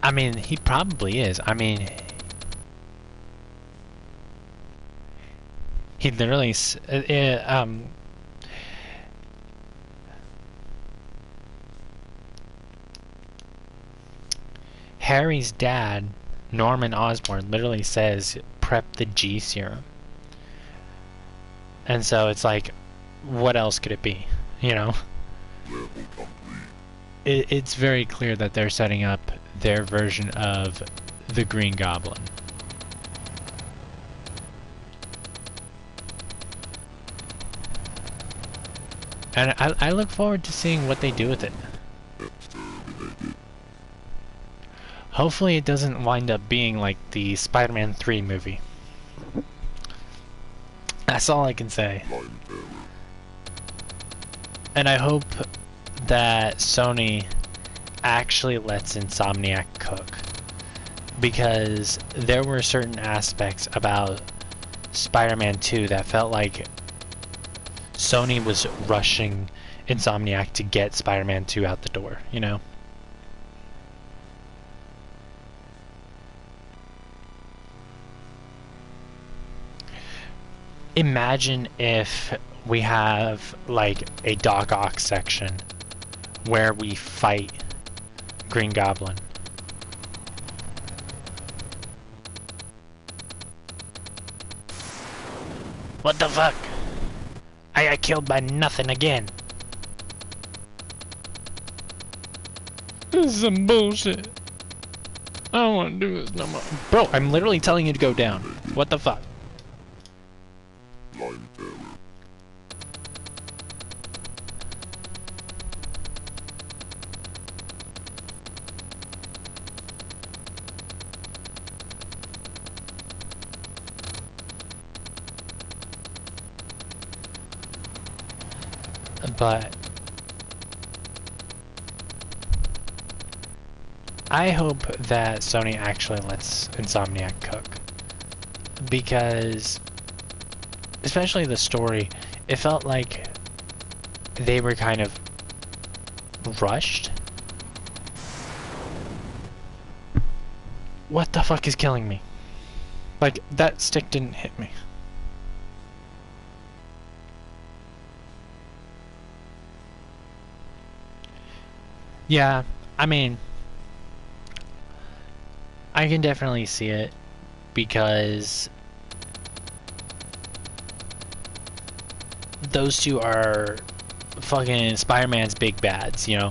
[SPEAKER 1] I mean, he probably is. I mean, he literally Harry's dad, Norman Osborn, literally says, prep the G serum. And so it's like, what else could it be? You know? It's very clear that they're setting up their version of the Green Goblin. And I look forward to seeing what they do with it. Hopefully it doesn't wind up being like the Spider-Man 3 movie. That's all I can say. And I hope that Sony actually lets Insomniac cook. Because there were certain aspects about Spider-Man 2 that felt like Sony was rushing Insomniac to get Spider-Man 2 out the door, you know? Imagine if we have like a Doc Ock section where we fight Green Goblin. What the fuck? I got killed by nothing again. This is some bullshit. I don't want to do this no more. Bro, I'm literally telling you to go down. What the fuck? But I hope that Sony actually lets Insomniac cook, because especially the story, it felt like they were kind of rushed. What the fuck is killing me? Like, that stick didn't hit me. Yeah, I mean, I can definitely see it, because those two are fucking Spider-Man's big bads, you know?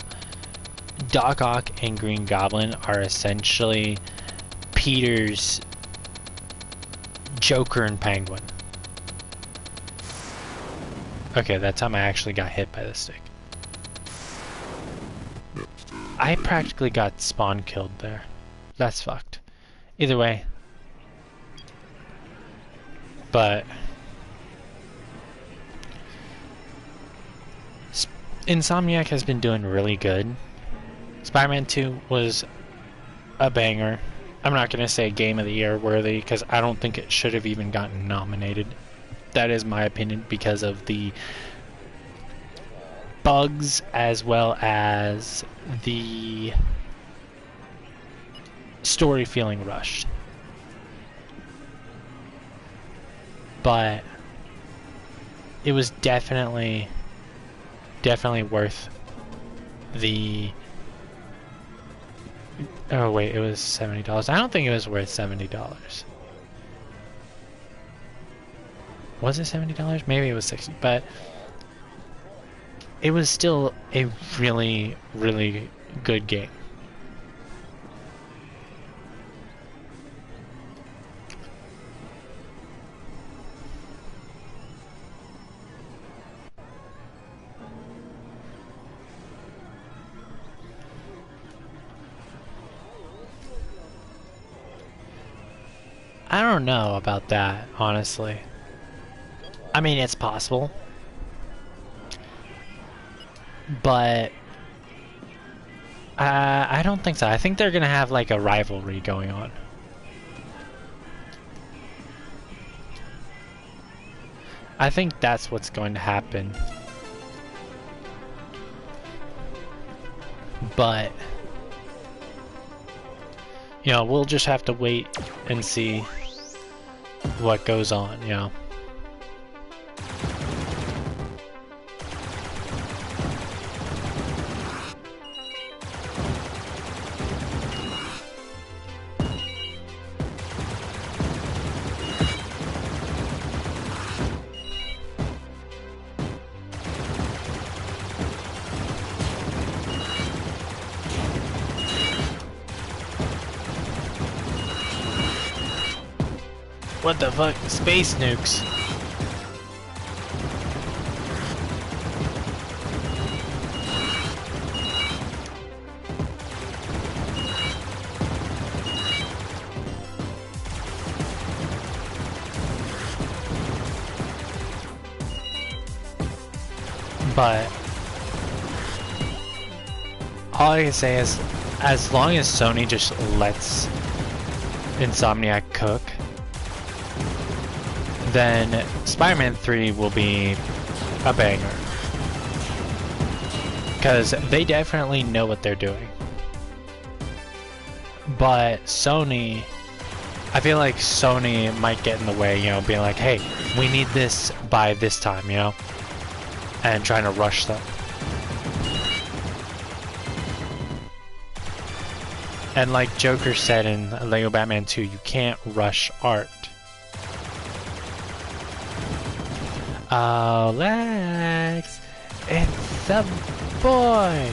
[SPEAKER 1] Doc Ock and Green Goblin are essentially Peter's Joker and Penguin. Okay, that time I actually got hit by the stick. I practically got spawn killed there. That's fucked. Either way. But Insomniac has been doing really good. Spider-Man 2 was a banger. I'm not going to say Game of the Year worthy, because I don't think it should have even gotten nominated. That is my opinion, because of the bugs as well as the story feeling rushed. But it was definitely worth the... Oh wait, it was $70. I don't think it was worth $70. Was it $70? Maybe it was $60, but it was still a really, really good game. I don't know about that, honestly. I mean, it's possible. But I don't think so. I think they're gonna have like a rivalry going on. I think that's what's going to happen. But you know, we'll just have to wait and see what goes on, you know. What the fuck? Space nukes. But all I can say is, as long as Sony just lets Insomniac cook, then Spider-Man 3 will be a banger. Because they definitely know what they're doing. But Sony, I feel like Sony might get in the way, you know, being like, hey, we need this by this time, you know? And trying to rush them. And like Joker said in Lego Batman 2, you can't rush art. Oh, Lex! It's the boy!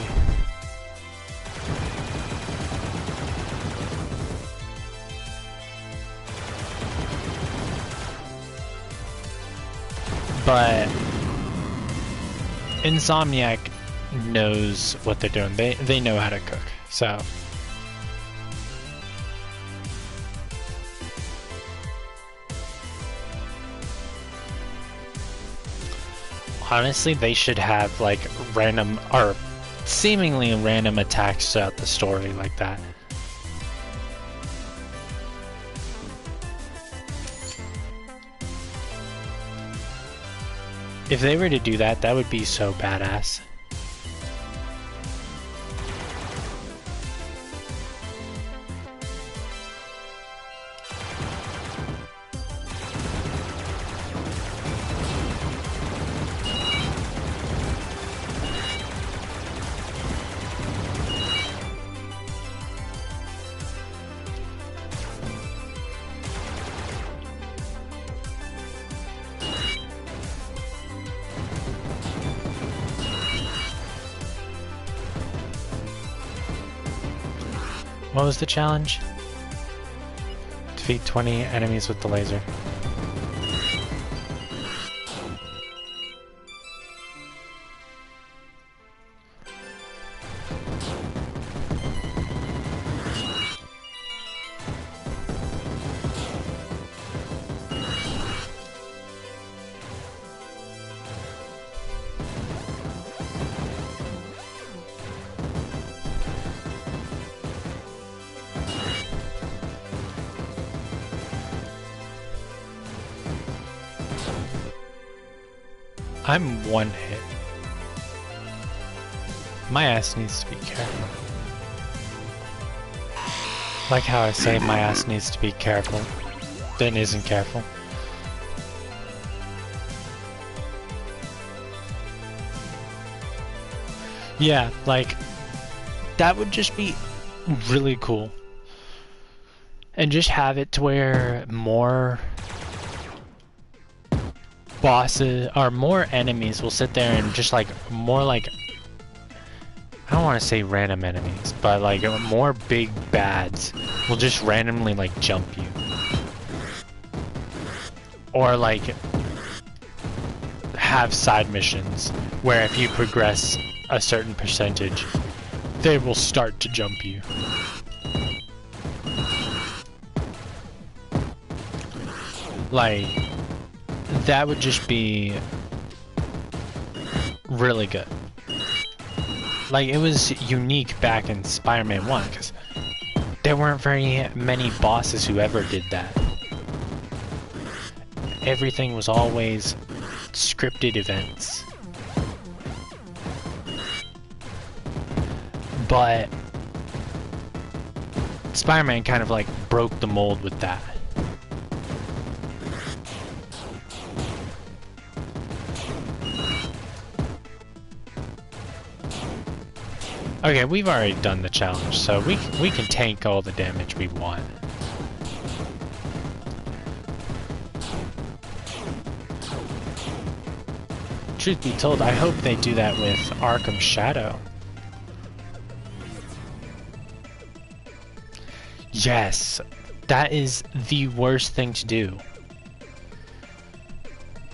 [SPEAKER 1] But Insomniac knows what they're doing. They know how to cook, so. Honestly, they should have like random or seemingly random attacks throughout the story like that. If they were to do that, that would be so badass. What was the challenge? Defeat 20 enemies with the laser. I'm one hit. My ass needs to be careful. Like how I say my ass needs to be careful, then isn't careful. Yeah, like, that would just be really cool. And just have it to where more bosses or more enemies will sit there and just like more like, I don't want to say random enemies, but like more big bads will just randomly like jump you, or like have side missions where if you progress a certain percentage they will start to jump you. Like, that would just be really good. Like, it was unique back in Spider-Man 1, because there weren't very many bosses who ever did that. Everything was always scripted events. But Spider-Man kind of like broke the mold with that. Okay, we've already done the challenge, so we can tank all the damage we want. Truth be told, I hope they do that with Arkham Shadow. Yes, that is the worst thing to do.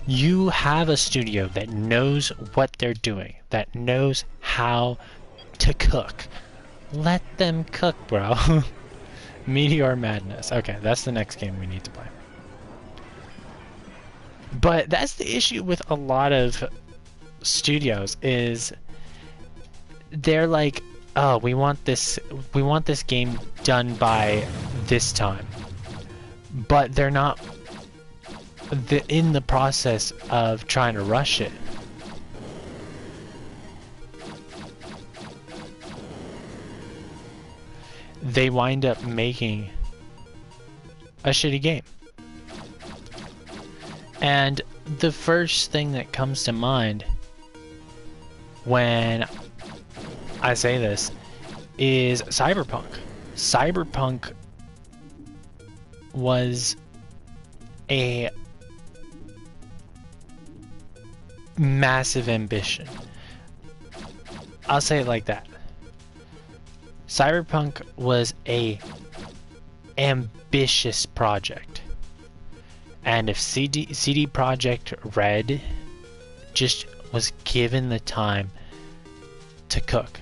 [SPEAKER 1] You have a studio that knows what they're doing, that knows how to cook. Let them cook, bro. Meteor Madness. Okay, that's the next game we need to play. But that's the issue with a lot of studios, is they're like, oh, we want this game done by this time. But they're not in the process of trying to rush it. They wind up making a shitty game. And the first thing that comes to mind when I say this is Cyberpunk. Cyberpunk was a massive ambition. I'll say it like that. Cyberpunk was a ambitious project. And if CD Projekt Red just was given the time to cook,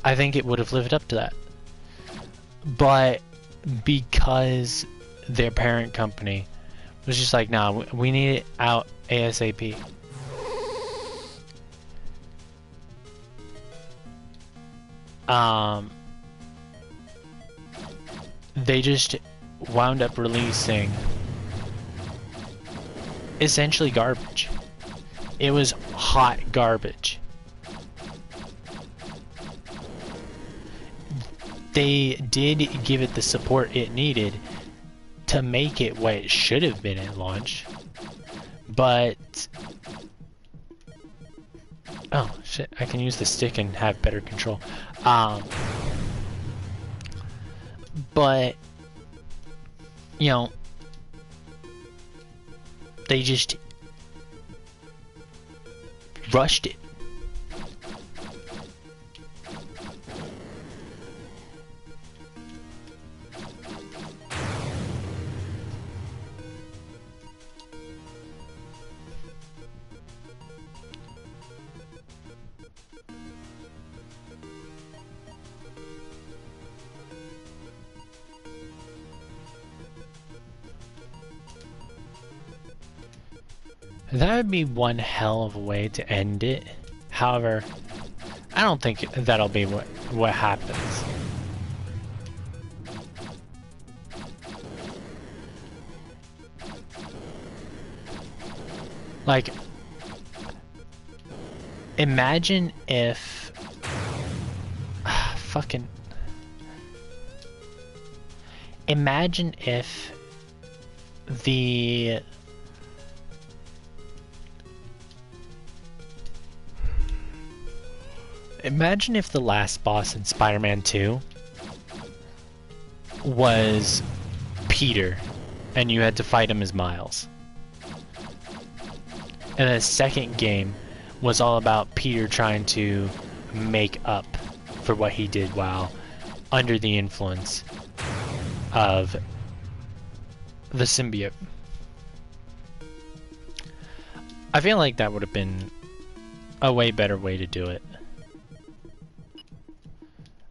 [SPEAKER 1] I think it would have lived up to that. But because their parent company was just like, nah, we need it out ASAP. They just wound up releasing essentially garbage. It was hot garbage. They did give it the support it needed to make it what it should have been at launch, but oh shit, I can use the stick and have better control. But you know, they just rushed it. That would be one hell of a way to end it. However, I don't think that'll be what happens. Like, imagine if imagine if the last boss in Spider-Man 2 was Peter, and you had to fight him as Miles. And the second game was all about Peter trying to make up for what he did while under the influence of the symbiote. I feel like that would have been a way better way to do it.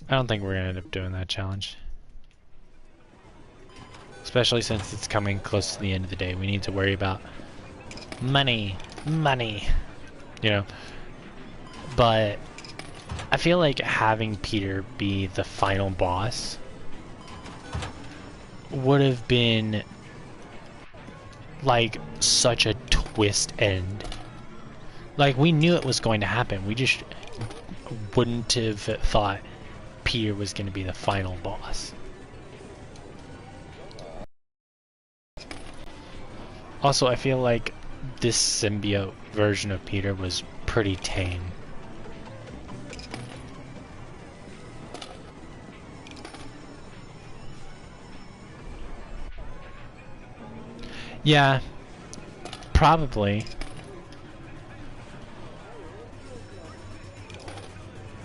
[SPEAKER 1] I don't think we're gonna end up doing that challenge. Especially since it's coming close to the end of the day. We need to worry about money. You know. But I feel like having Peter be the final boss would have been like such a twist end. Like, we knew it was going to happen. We just wouldn't have thought Peter was going to be the final boss. Also, I feel like this symbiote version of Peter was pretty tame. Yeah, probably.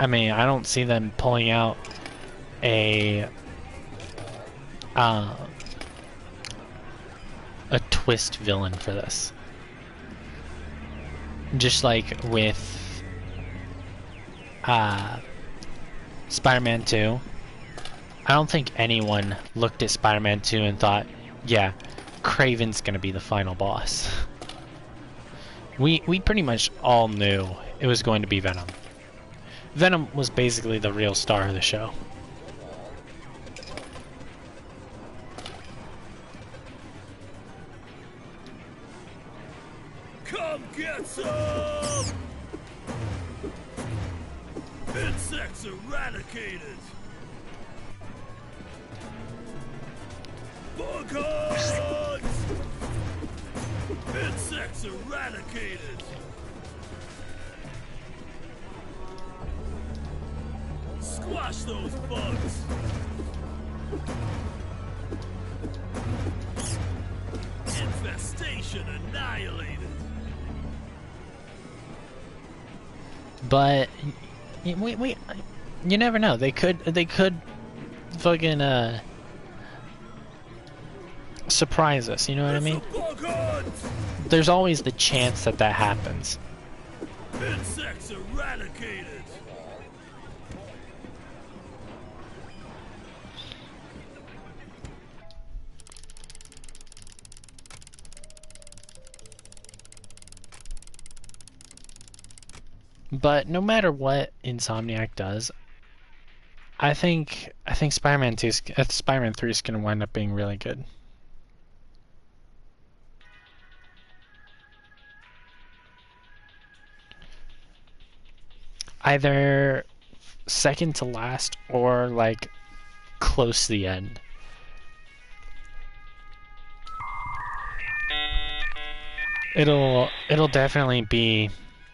[SPEAKER 1] I mean, I don't see them pulling out a twist villain for this. Just like with Spider-Man 2, I don't think anyone looked at Spider-Man 2 and thought, yeah, Kraven's gonna be the final boss. We pretty much all knew it was going to be Venom. Venom was basically the real star of the show.
[SPEAKER 2] Come get some! Insects eradicated! Bug hunts! Insects eradicated! Squash those bugs! Infestation annihilated!
[SPEAKER 1] But wait, you never know. They could fucking surprise us. You know what I mean? There's always the chance that that happens.
[SPEAKER 2] Insects eradicated.
[SPEAKER 1] But no matter what Insomniac does, I think Spider-Man 2, Spider-Man 3 is going to wind up being really good. Either second to last or like close to the end. It'll definitely be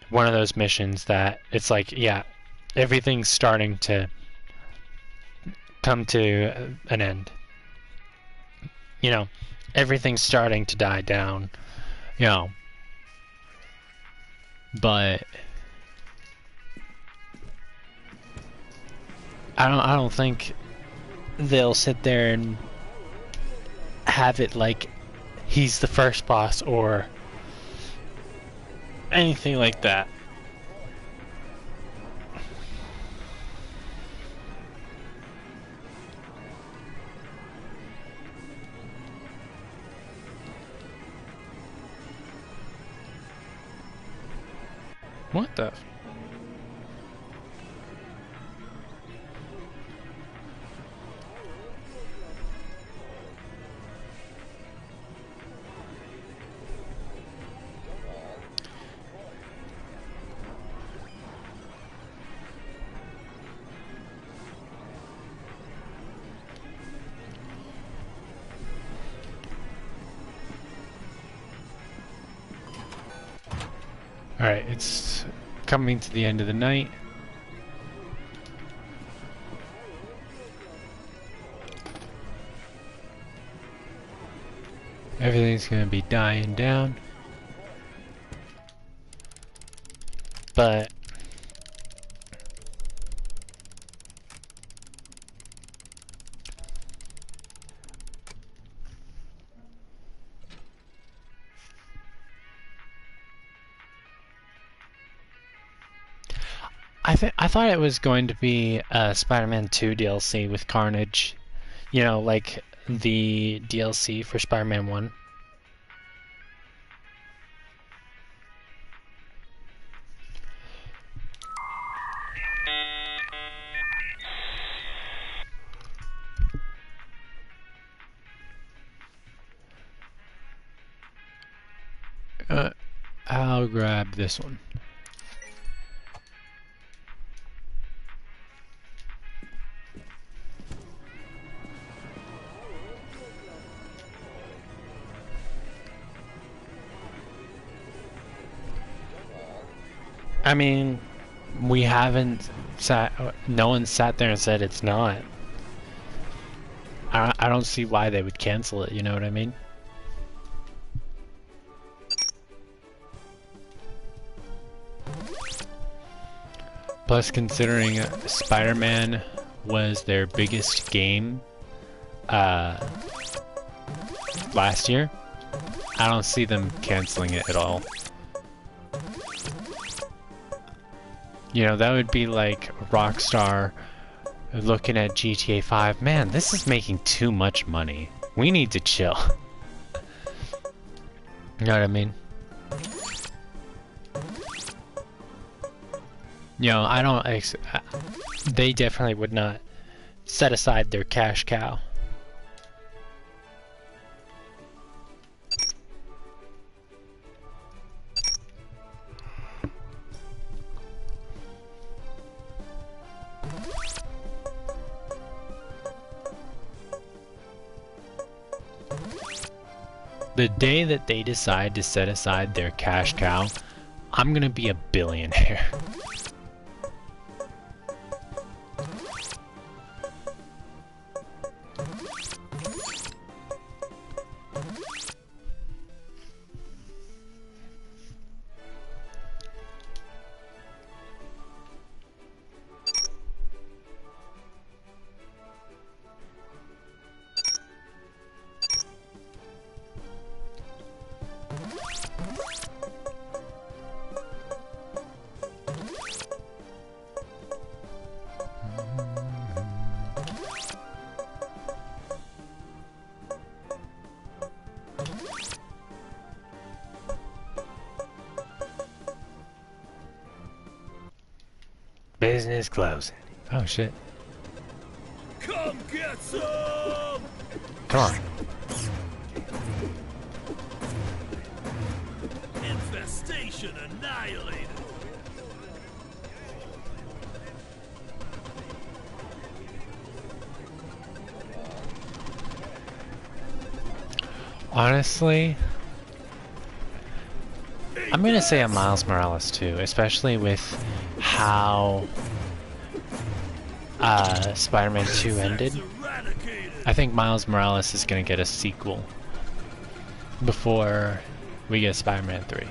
[SPEAKER 1] one of those missions that it's like, yeah, everything's starting to come to an end. You know, everything's starting to die down. You know, but I don't think they'll sit there and have it like he's the first boss or anything like that. What the? Alright, it's coming to the end of the night. Everything's gonna be dying down. But I thought it was going to be Spider-Man 2 DLC with Carnage. You know, like the DLC for Spider-Man 1. I'll grab this one. I mean, we haven't no one sat there and said it's not. I don't see why they would cancel it, you know what I mean? Plus, considering Spider-Man was their biggest game last year, I don't see them canceling it at all. You know, that would be like Rockstar looking at GTA 5. Man, this is making too much money. We need to chill. You know what I mean? You know, I don't... they definitely would not set aside their cash cow. The day that they decide to set aside their cash cow, I'm gonna be a billionaire. Business closing. Oh shit.
[SPEAKER 2] Come get some!
[SPEAKER 1] Come on.
[SPEAKER 2] Infestation annihilated.
[SPEAKER 1] Honestly, I'm gonna say a Miles Morales too, especially with how Spider-Man 2 ended. I think Miles Morales is gonna get a sequel before we get Spider-Man 3.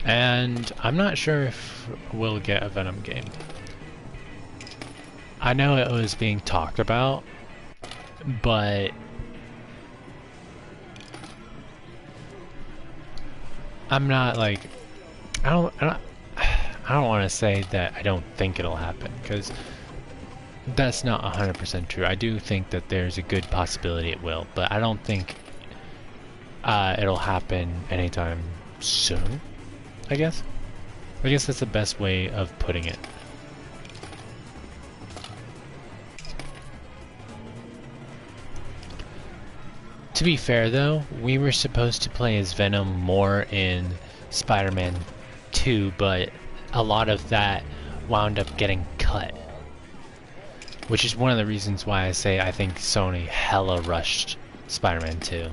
[SPEAKER 1] And I'm not sure if we'll get a Venom game. I know it was being talked about, but I'm not like I don't want to say that I don't think it'll happen, because that's not 100% true. I do think that there's a good possibility it will, but I don't think it'll happen anytime soon. I guess that's the best way of putting it. To be fair though, we were supposed to play as Venom more in Spider-Man 2, but a lot of that wound up getting cut. Which is one of the reasons why I say I think Sony hella rushed Spider-Man 2.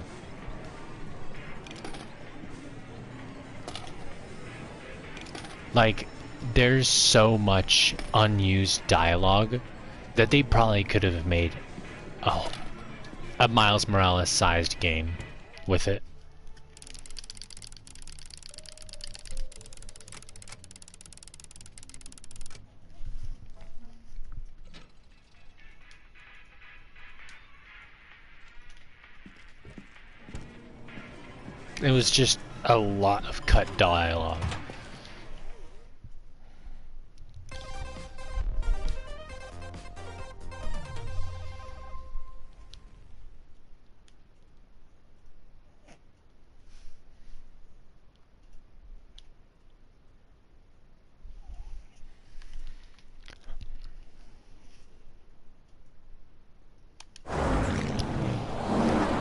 [SPEAKER 1] Like, there's so much unused dialogue that they probably could have made a Miles Morales sized game with it. It was just a lot of cut dialogue.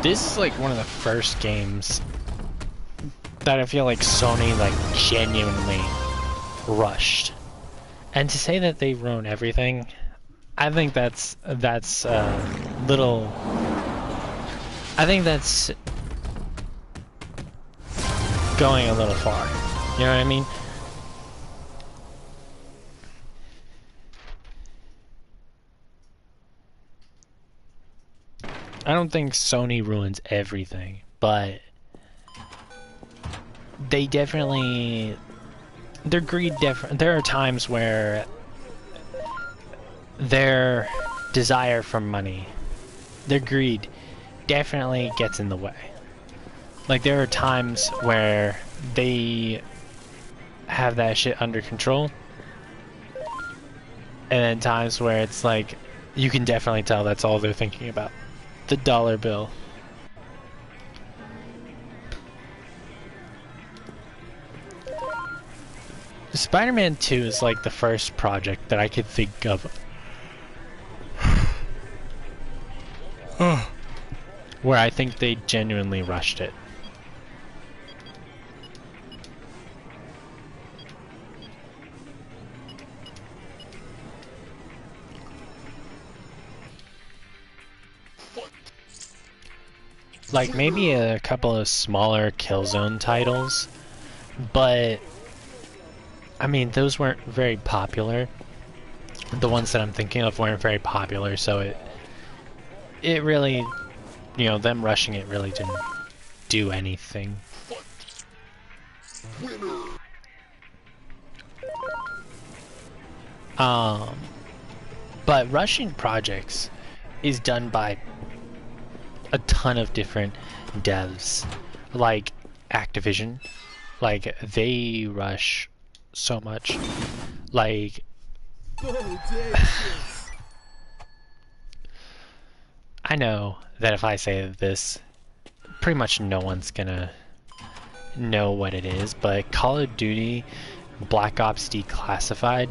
[SPEAKER 1] This is like one of the first games that I feel like Sony like genuinely rushed. And to say that they ruined everything, I think that's little. I think that's going a little far. You know what I mean? I don't think Sony ruins everything, but they definitely, their greed there are times where their desire for money, their greed definitely gets in the way. Like, there are times where they have that shit under control, and then times where it's like, you can definitely tell that's all they're thinking about. The dollar bill. Spider-Man 2 is like the first project that I could think of where I think they genuinely rushed it. Like, maybe a couple of smaller Killzone titles, but I mean, those weren't very popular. The ones that I'm thinking of weren't very popular, so it really, you know, them rushing it really didn't do anything. But rushing projects is done by a ton of different devs, like Activision. Like, they rush so much. Like,
[SPEAKER 2] Bodacious.
[SPEAKER 1] I know that if I say this, pretty much no one's gonna know what it is, but Call of Duty Black Ops Declassified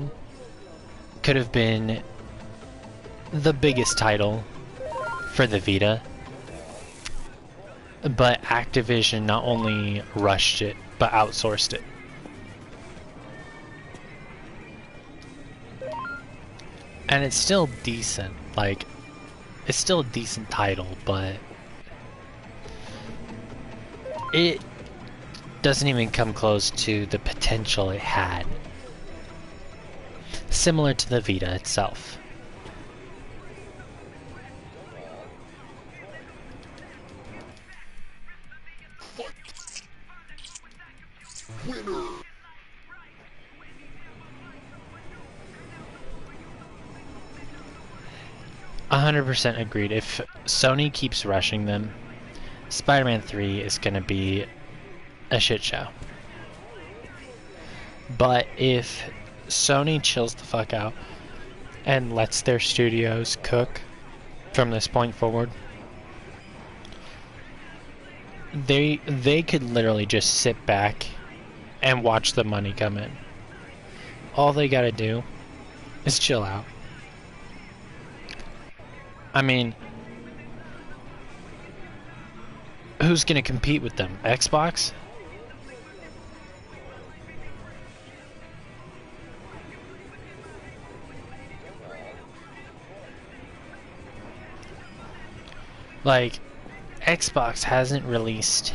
[SPEAKER 1] could have been the biggest title for the Vita, but Activision not only rushed it, but outsourced it. And it's still decent, like, it's still a decent title, but it doesn't even come close to the potential it had. Similar to the Vita itself.
[SPEAKER 2] Winner.
[SPEAKER 1] 100% agreed. If Sony keeps rushing them, Spider-Man 3 is going to be a shit show. But if Sony chills the fuck out and lets their studios cook from this point forward, they could literally just sit back and watch the money come in. All they gotta do is chill out. I mean, who's gonna compete with them? Xbox? Like, Xbox hasn't released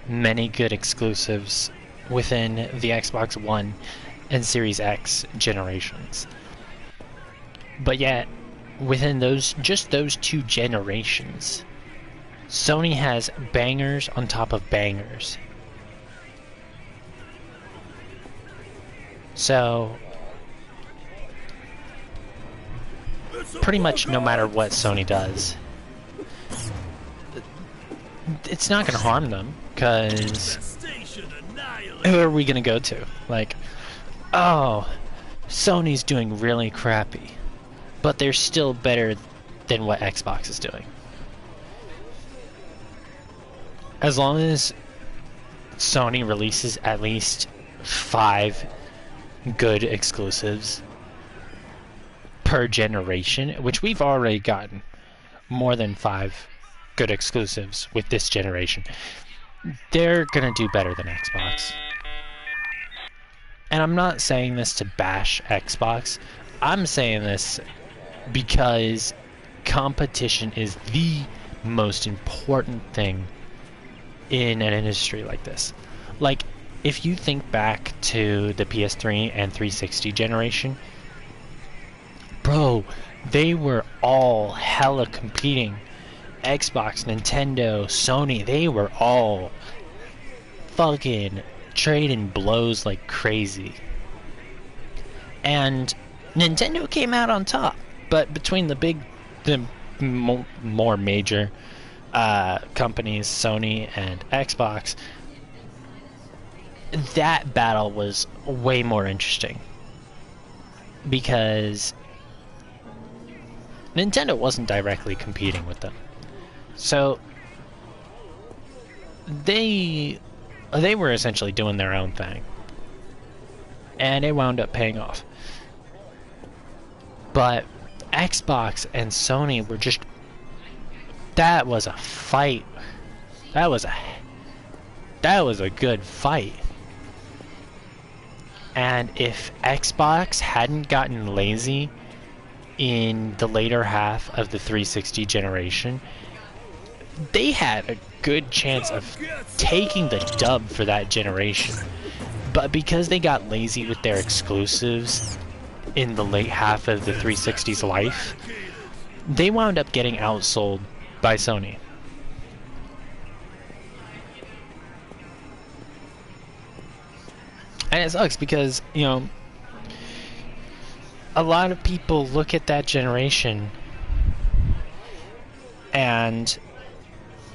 [SPEAKER 1] many good exclusives within the Xbox One and Series X generations. But yet, within just those two generations, Sony has bangers on top of bangers. So, pretty much no matter what Sony does, it's not going to harm them, because who are we going to go to? Like, oh, Sony's doing really crappy, but they're still better than what Xbox is doing. As long as Sony releases at least 5 good exclusives per generation, which we've already gotten more than 5 good exclusives with this generation, they're gonna do better than Xbox. And I'm not saying this to bash Xbox, I'm saying this because competition is the most important thing in an industry like this. Like, if you think back to the PS3 and 360 generation, bro, they were all hella competing. Xbox, Nintendo, Sony, they were all fucking trading blows like crazy. And Nintendo came out on top, but between the more major companies, Sony and Xbox, that battle was way more interesting, because Nintendo wasn't directly competing with them. So they were essentially doing their own thing, and it wound up paying off. But Xbox and Sony were just, that was a fight. That was a good fight. And if Xbox hadn't gotten lazy in the later half of the 360 generation, they had a good chance of taking the dub for that generation. But because they got lazy with their exclusives in the late half of the 360's life, they wound up getting outsold by Sony. And it sucks because, you know, a lot of people look at that generation and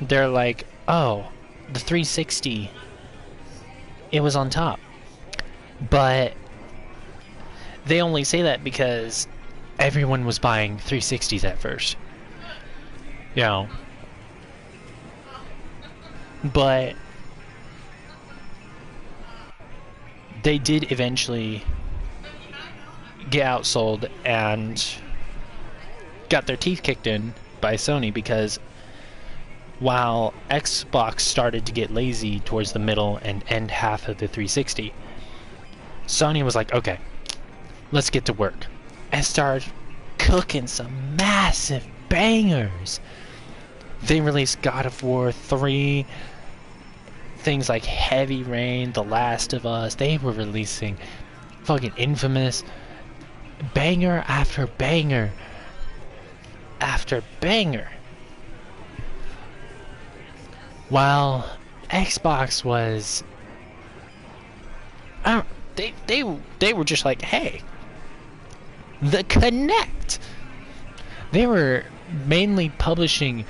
[SPEAKER 1] they're like, oh, the 360, it was on top. But they only say that because everyone was buying 360s at first. You know. But they did eventually get outsold and got their teeth kicked in by Sony, because while Xbox started to get lazy towards the middle and end half of the 360, Sony was like, okay, let's get to work, and started cooking some massive bangers. They released God of War 3, things like Heavy Rain, The Last of Us. They were releasing fucking Infamous, banger after banger after banger. While Xbox was, they were just like, hey, the Kinect. They were mainly publishing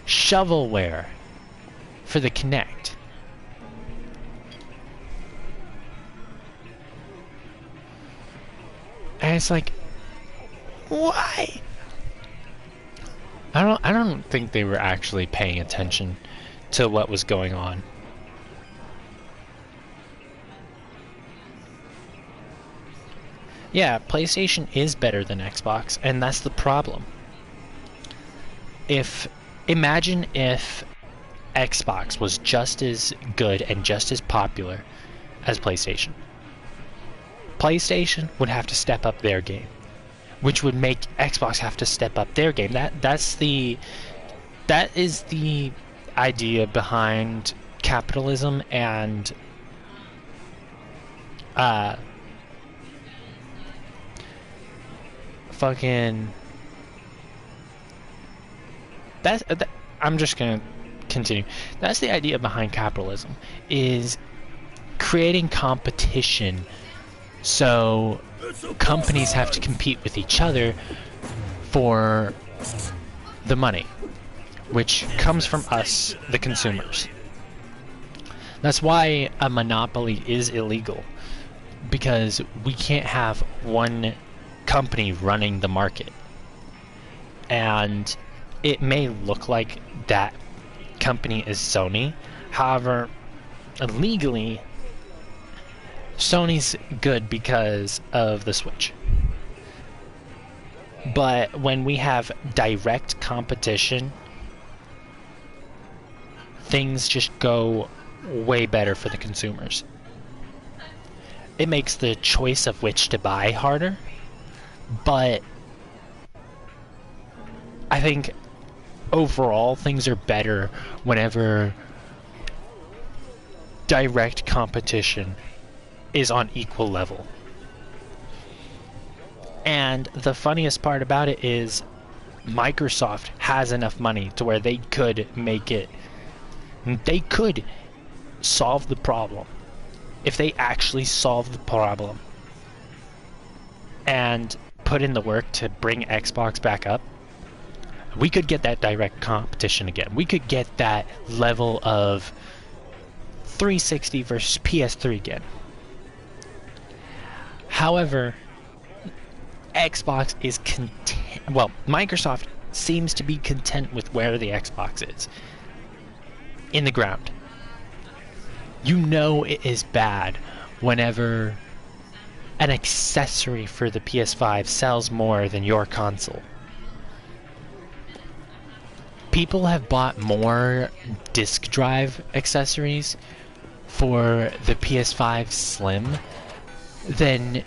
[SPEAKER 1] shovelware for the Kinect. And it's like, why? I don't think they were actually paying attention to what was going on. Yeah, PlayStation is better than Xbox, and that's the problem. Imagine if Xbox was just as good and just as popular as PlayStation. PlayStation would have to step up their game, which would make Xbox have to step up their game. That is the idea behind capitalism and I'm just gonna continue. That's the idea behind capitalism, is creating competition so companies have to compete with each other for the money, which comes from us, the consumers. That's why a monopoly is illegal, because we can't have one company running the market. And it may look like that company is Sony, however, legally, Sony's good because of the Switch. But when we have direct competition, things just go way better for the consumers. It makes the choice of which to buy harder, but I think overall things are better whenever direct competition is on equal level. And the funniest part about it is Microsoft has enough money to where they could make it, they could solve the problem. If they actually solve the problem and put in the work to bring Xbox back up, we could get that direct competition again. We could get that level of 360 versus PS3 again. However, Xbox is content. Well, Microsoft seems to be content with where the Xbox is. In the ground. You know it is bad whenever an accessory for the PS5 sells more than your console. People have bought more disk drive accessories for the PS5 Slim than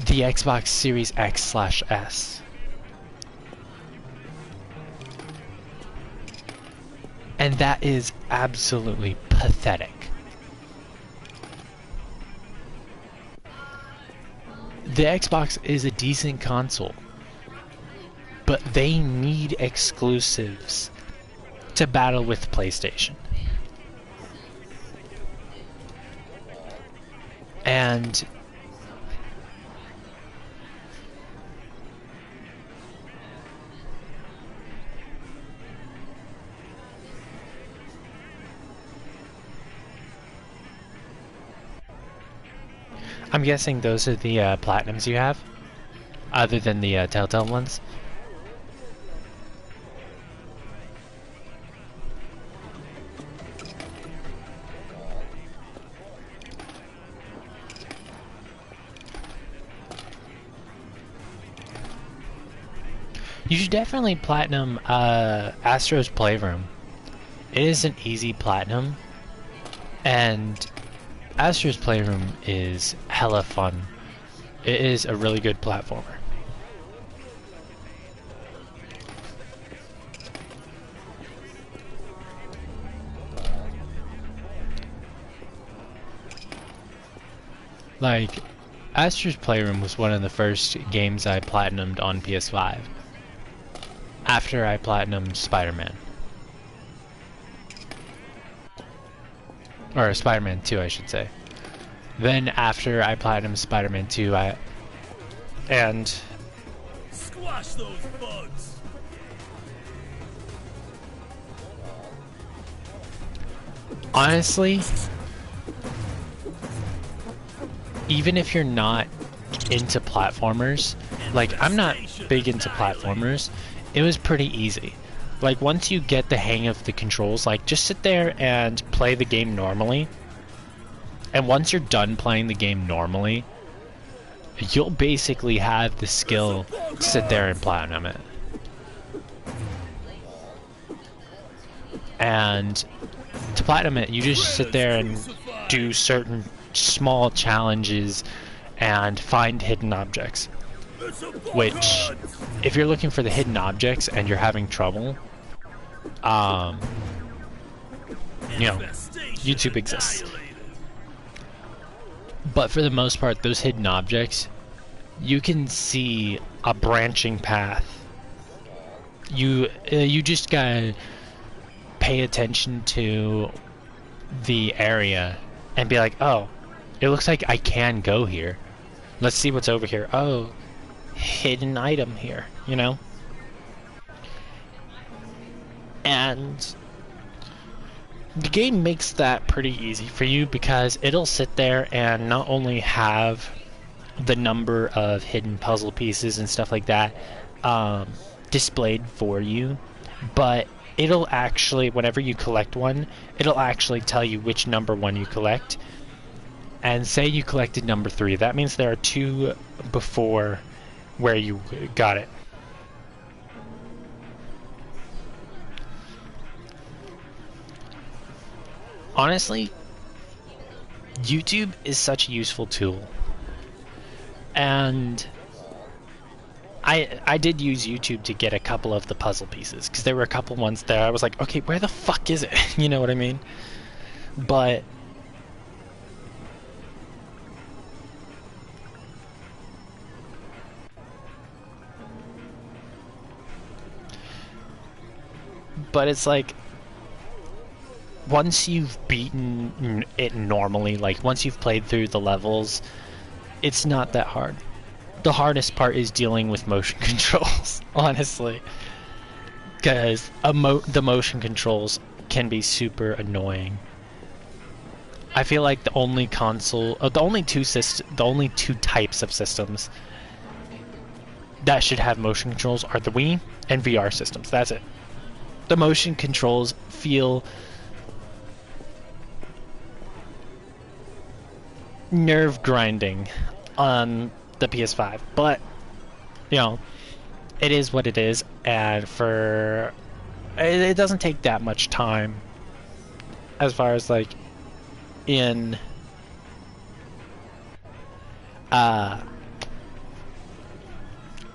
[SPEAKER 1] the Xbox Series X/S. And that is absolutely pathetic. The Xbox is a decent console, but they need exclusives to battle with PlayStation. And I'm guessing those are the platinums you have? other than the Telltale ones. You should definitely platinum Astro's Playroom. It is an easy platinum, and Astro's Playroom is hella fun. It is a really good platformer. Like, Astro's Playroom was one of the first games I platinumed on PS5. After I platinumed Spider-Man. Or Spider-Man 2, I should say. Then after I platinumed Spider-Man 2, and
[SPEAKER 2] Squash those bugs.
[SPEAKER 1] honestly, even if you're not into platformers, like, I'm not big into platformers, it was pretty easy. Like, once you get the hang of the controls, like, just sit there and play the game normally. And once you're done playing the game normally, you'll basically have the skill to sit there and platinum it. And to platinum it, you just sit there and do certain small challenges and find hidden objects. Which, if you're looking for the hidden objects and you're having trouble, you know, YouTube exists. But for the most part, those hidden objects, you can see a branching path. You just gotta pay attention to the area and be like, oh, it looks like I can go here. Let's see what's over here. Oh, hidden item here, you know? And the game makes that pretty easy for you because it'll sit there and not only have the number of hidden puzzle pieces and stuff like that displayed for you, but it'll actually, whenever you collect one, it'll actually tell you which number one you collect. And say you collected number 3, that means there are 2 before where you got it. Honestly, YouTube is such a useful tool. And I did use YouTube to get a couple of the puzzle pieces, because there were a couple ones there I was like, okay, where the fuck is it? You know what I mean? But it's like, once you've beaten it normally, like once you've played through the levels, it's not that hard. The hardest part is dealing with motion controls, honestly, because the motion controls can be super annoying. I feel like the only two types of systems that should have motion controls are the Wii and VR systems. That's it. The motion controls feel nerve grinding on the PS5, but you know, it is what it is, and it doesn't take that much time as far as like in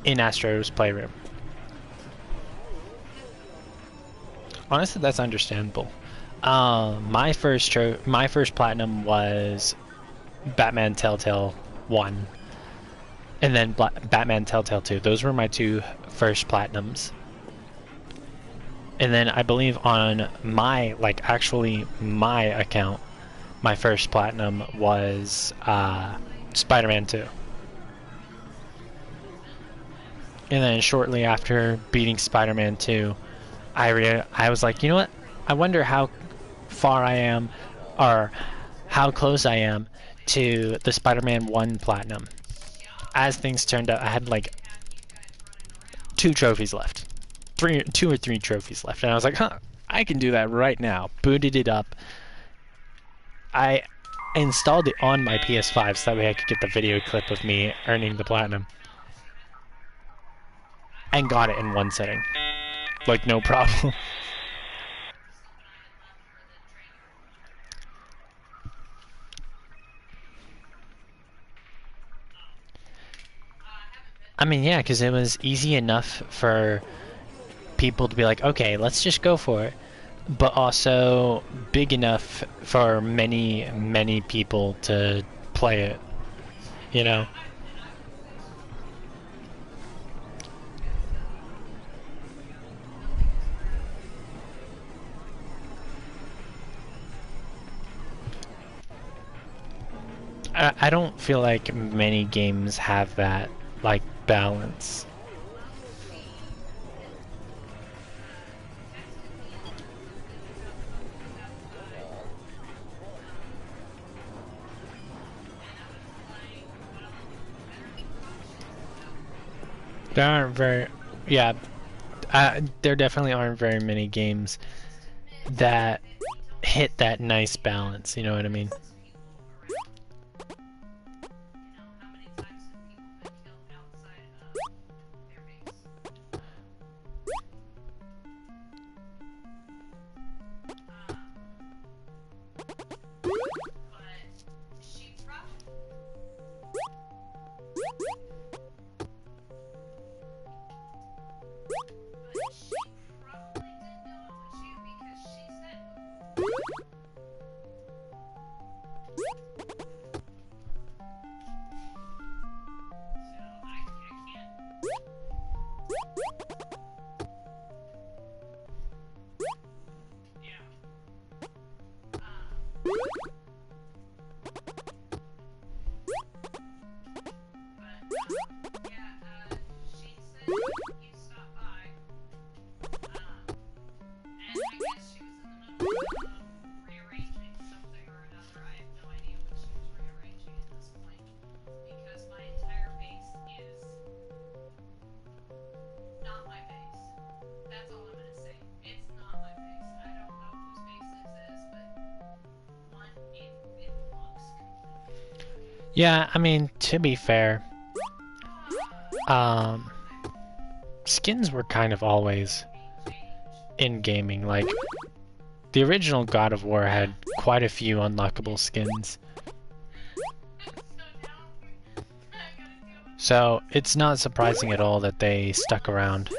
[SPEAKER 1] Astro's Playroom. Honestly, that's understandable. My first platinum was Batman Telltale 1, and then Batman Telltale 2. Those were my 2 first platinums. And then I believe on my account, my first platinum was Spider-Man 2. And then shortly after beating Spider-Man 2, I was like, you know what? I wonder how far I am, or how close I am to the Spider-Man 1 platinum. As things turned out, I had like 2 trophies left. 2 or 3 trophies left. And I was like, huh, I can do that right now. Booted it up. I installed it on my PS5 so that way I could get the video clip of me earning the platinum. And got it in one sitting. Like, no problem. I mean, yeah, because it was easy enough for people to be like, okay, let's just go for it. But also big enough for many, many people to play it, you know? I don't feel like many games have that, like, balance. There aren't very, yeah, there definitely aren't very many games that hit that nice balance, you know what I mean? Yeah, I mean, to be fair, skins were kind of always in gaming. Like, the original God of War had quite a few unlockable skins. So, it's not surprising at all that they stuck around.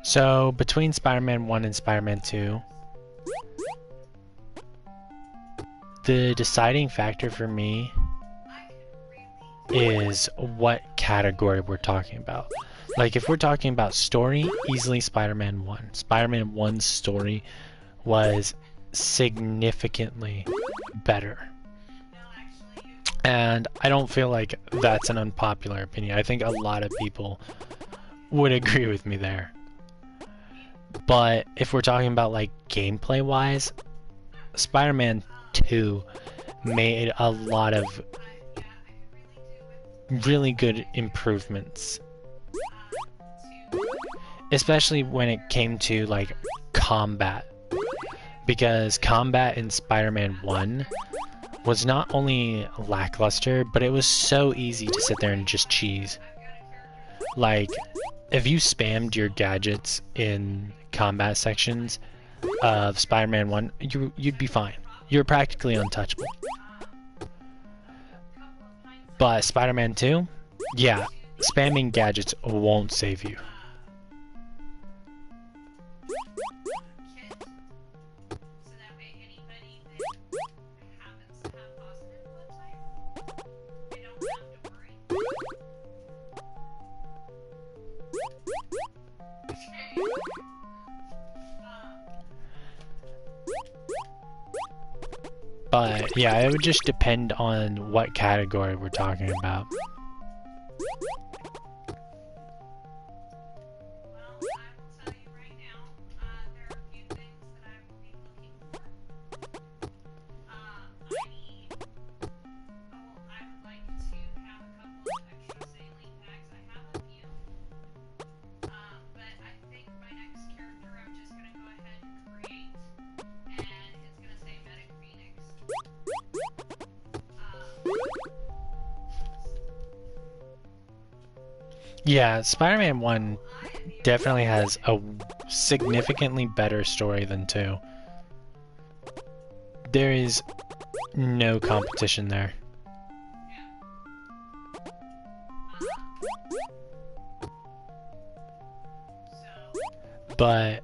[SPEAKER 1] So between Spider-Man 1 and Spider-Man 2, the deciding factor for me is what category we're talking about. Like, if we're talking about story, easily Spider-Man 1. Spider-Man 1's story was significantly better. And I don't feel like that's an unpopular opinion. I think a lot of people would agree with me there. But if we're talking about, like, gameplay-wise, Spider-Man 2 made a lot of really good improvements. Especially when it came to, like, combat. Because combat in Spider-Man 1 was not only lackluster, but it was so easy to sit there and just cheese. Like, if you spammed your gadgets in combat sections of Spider-Man 1, you'd be fine. You're practically untouchable. But Spider-Man 2, yeah, spamming gadgets won't save you. But yeah, it would just depend on what category we're talking about. Yeah, Spider-Man 1 definitely has a significantly better story than 2. There is no competition there. But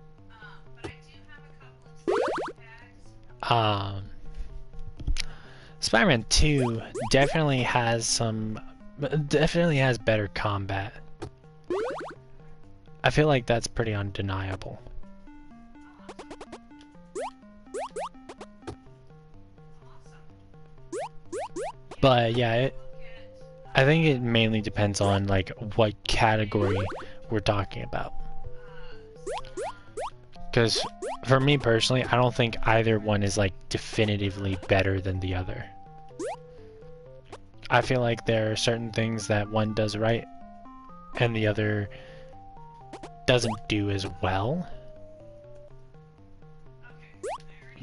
[SPEAKER 1] Spider-Man 2 definitely has better combat. I feel like that's pretty undeniable. But yeah, I think it mainly depends on like what category we're talking about. Because for me personally, I don't think either one is like definitively better than the other. I feel like there are certain things that one does right and the other doesn't do as well.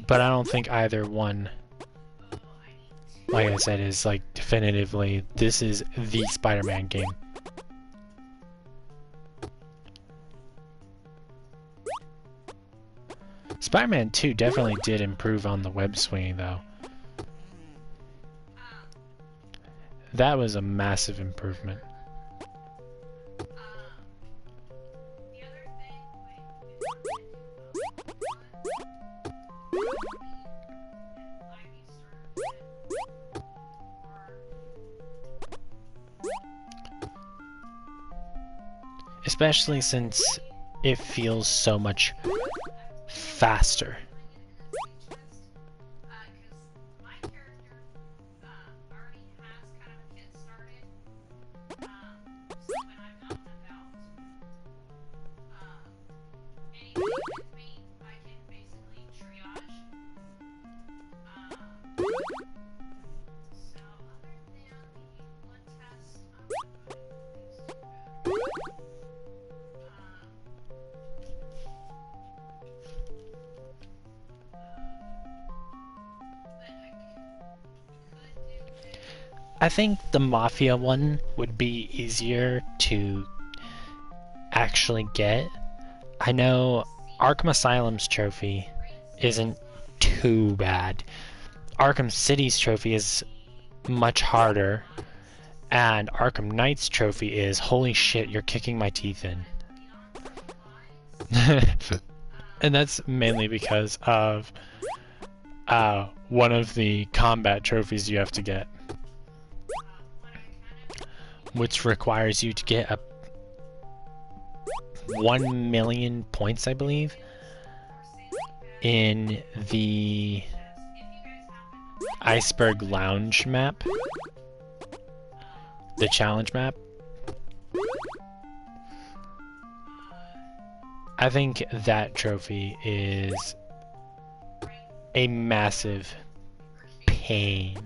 [SPEAKER 1] But I don't think either one, like I said, is like definitively this is the Spider-Man game. Spider-Man 2 definitely did improve on the web swinging though. That was a massive improvement. Especially since it feels so much faster. I think the Mafia one would be easier to actually get. I know Arkham Asylum's trophy isn't too bad. Arkham City's trophy is much harder. And Arkham Knight's trophy is, holy shit, you're kicking my teeth in. And that's mainly because of one of the combat trophies you have to get, which requires you to get 1 million points, I believe, in the Iceberg Lounge map, the challenge map. I think that trophy is a massive pain.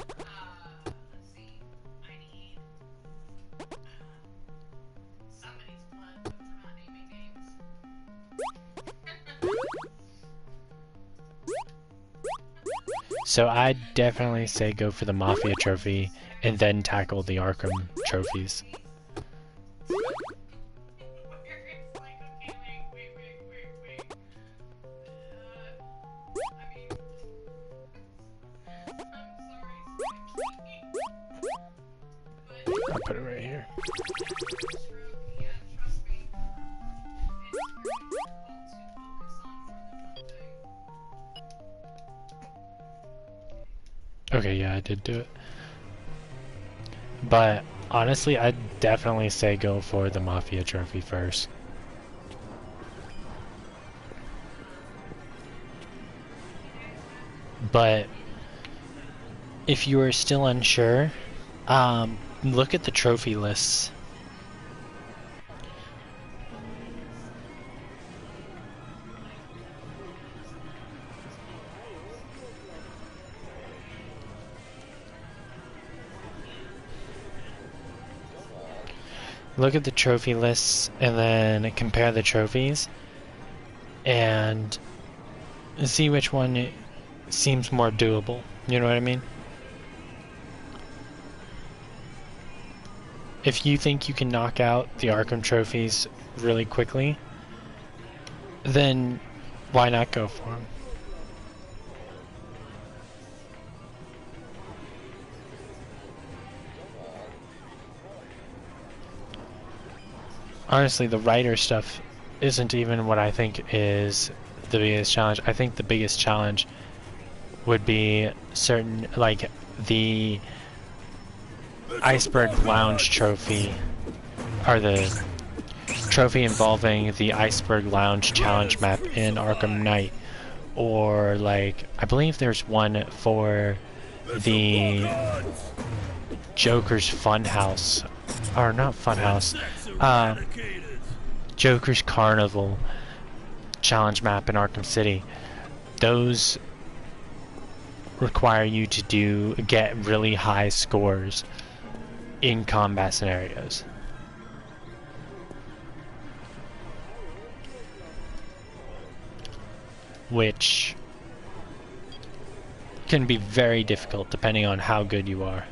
[SPEAKER 1] So I'd definitely say go for the Mafia trophy and then tackle the Arkham trophies. I'll put it right here. Okay, yeah, I did do it. But honestly, I'd definitely say go for the Mafia trophy first. But if you are still unsure, look at the trophy lists. Look at the trophy lists and then compare the trophies and see which one seems more doable. You know what I mean? If you think you can knock out the Arkham trophies really quickly, then why not go for them? Honestly, the writer stuff isn't even what I think is the biggest challenge. I think the biggest challenge would be certain, like the Iceberg Lounge trophy, or the trophy involving the Iceberg Lounge challenge map in Arkham Knight, or like I believe there's one for the Joker's Funhouse, or not Funhouse, Joker's Carnival challenge map in Arkham City. Those require you to get really high scores in combat scenarios. Which can be very difficult depending on how good you are.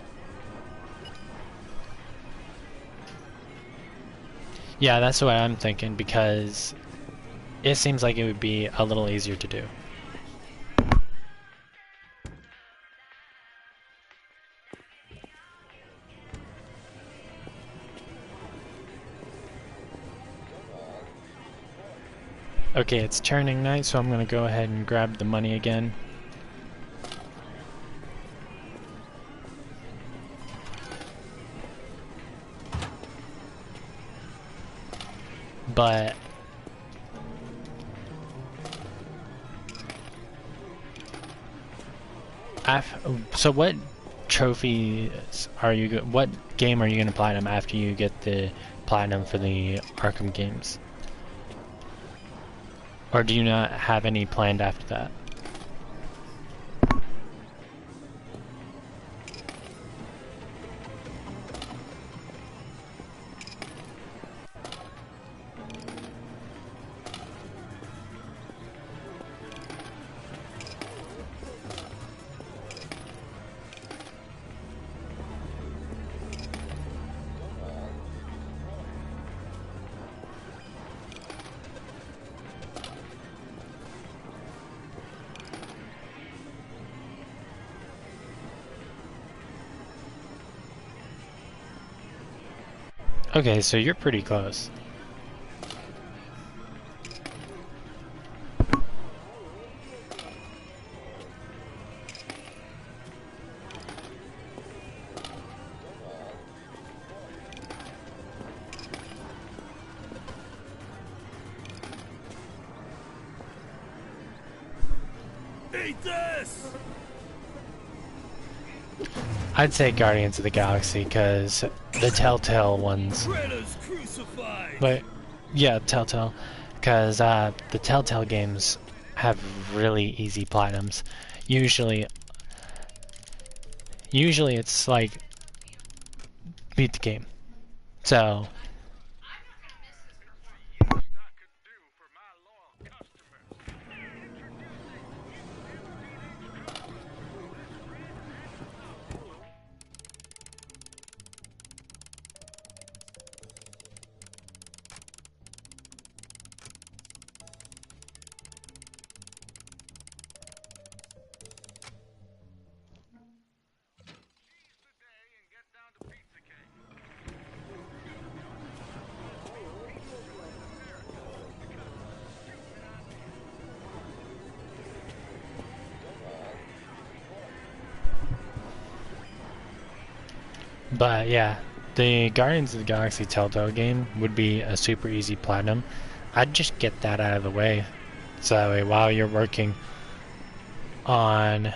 [SPEAKER 1] Yeah, that's what I'm thinking, because it seems like it would be a little easier to do. Okay, it's turning night, so I'm gonna go ahead and grab the money again. But so what trophies are you? What game are you gonna platinum after you get the platinum for the Arkham games? Or do you not have any planned after that? Okay, so you're pretty close.
[SPEAKER 2] Eat this!
[SPEAKER 1] I'd say Guardians of the Galaxy, because the Telltale ones.
[SPEAKER 2] Greta's crucified!
[SPEAKER 1] But yeah, Telltale, because the Telltale games have really easy platinums. Usually it's like beat the game. So But yeah, the Guardians of the Galaxy Telltale game would be a super easy platinum. I'd just get that out of the way, so that way while you're working on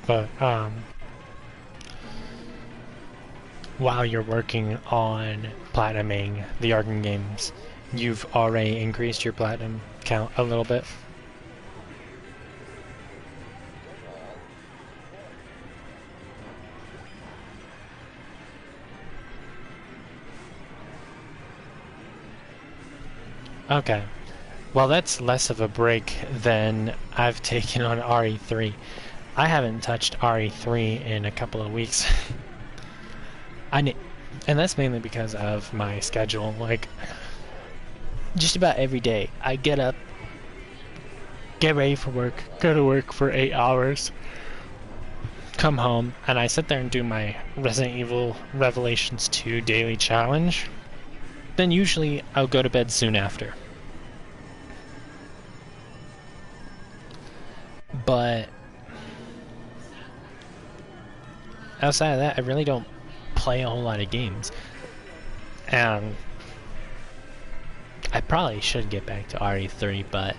[SPEAKER 1] but while you're working on platinuming the Arkham games, you've already increased your platinum count a little bit. Okay. Well, that's less of a break than I've taken on RE3. I haven't touched RE3 in a couple of weeks. And that's mainly because of my schedule. Like, just about every day, I get up, get ready for work, go to work for 8 hours, come home, and I sit there and do my Resident Evil Revelations 2 daily challenge. Then usually I'll go to bed soon after. But outside of that, I really don't play a whole lot of games. And I probably should get back to RE3, but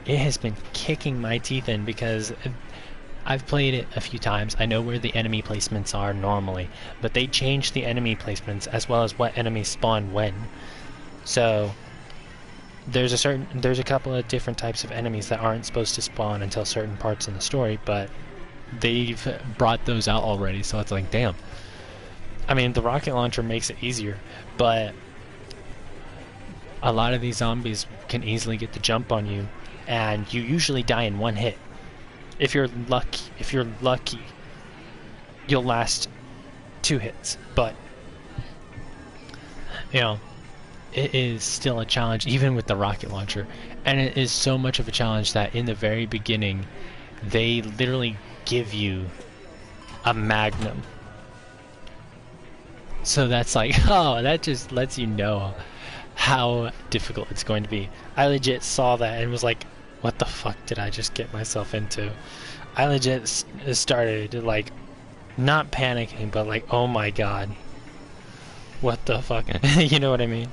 [SPEAKER 1] it has been kicking my teeth in because I've played it a few times. I know where the enemy placements are normally, but they change the enemy placements as well as what enemies spawn when. So there's a couple of different types of enemies that aren't supposed to spawn until certain parts in the story, but they've brought those out already, so it's like, damn. I mean, the rocket launcher makes it easier, but a lot of these zombies can easily get the jump on you, and you usually die in one hit. If you're lucky, you'll last 2 hits, but you know, it is still a challenge even with the rocket launcher, and it is so much of a challenge that in the very beginning they literally give you a magnum. So that's like, oh, that just lets you know how difficult it's going to be. I legit saw that and was like, what the fuck did I just get myself into? I legit started like not panicking, but like, oh my god, what the fuck? You know what I mean?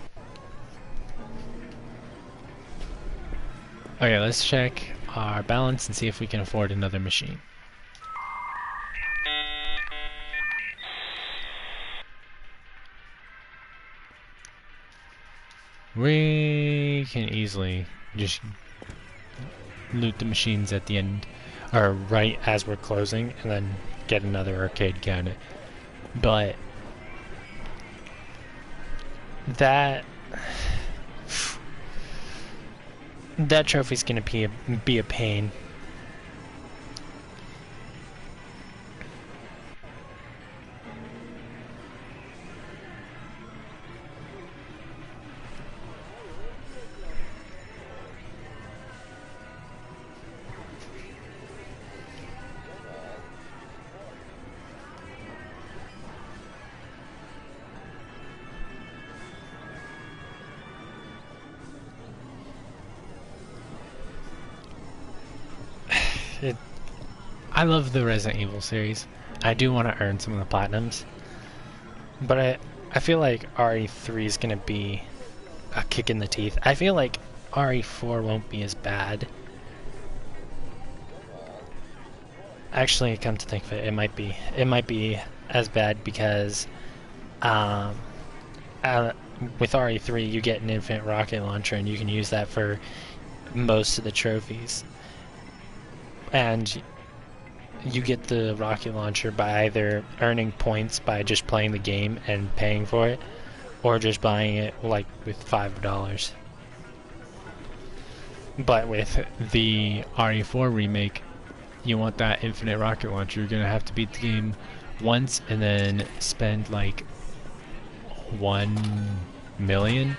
[SPEAKER 1] Okay, let's check our balance and see if we can afford another machine. We can easily just loot the machines at the end, or right as we're closing, and then get another arcade cabinet. But that trophy's gonna be a pain. I love the Resident Evil series. I do want to earn some of the platinums, but I feel like RE3 is gonna be a kick in the teeth. I feel like RE4 won't be as bad. Actually, come to think of it, it might be as bad because with RE3 you get an infinite rocket launcher and you can use that for most of the trophies. And you get the rocket launcher by either earning points by just playing the game and paying for it, or just buying it like with $5. But with the RE4 remake, you want that infinite rocket launcher, you're gonna have to beat the game once and then spend like 1 million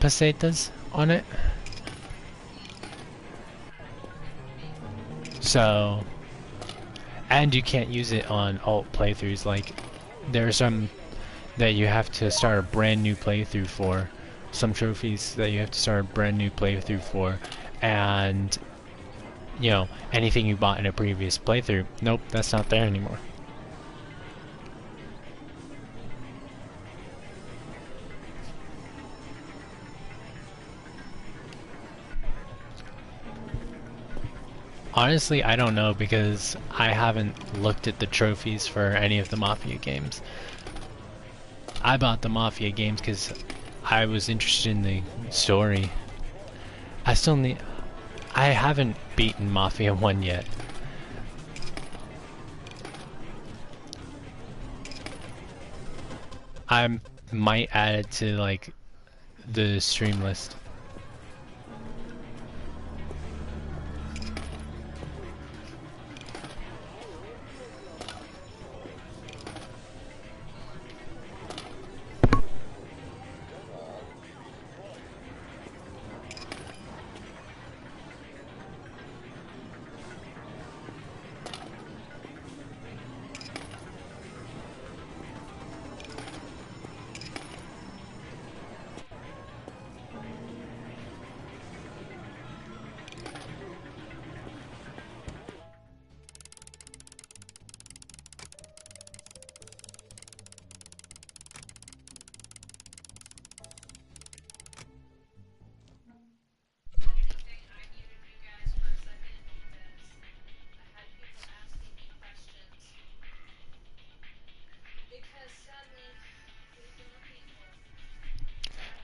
[SPEAKER 1] pesetas on it. So, and you can't use it on alt playthroughs. Like, there are some that you have to start a brand new playthrough for. Some trophies that you have to start a brand new playthrough for. And, you know, anything you bought in a previous playthrough, nope, that's not there anymore. Honestly, I don't know because I haven't looked at the trophies for any of the Mafia games. I bought the Mafia games because I was interested in the story. I haven't beaten Mafia 1 yet. I might add it to like the stream list.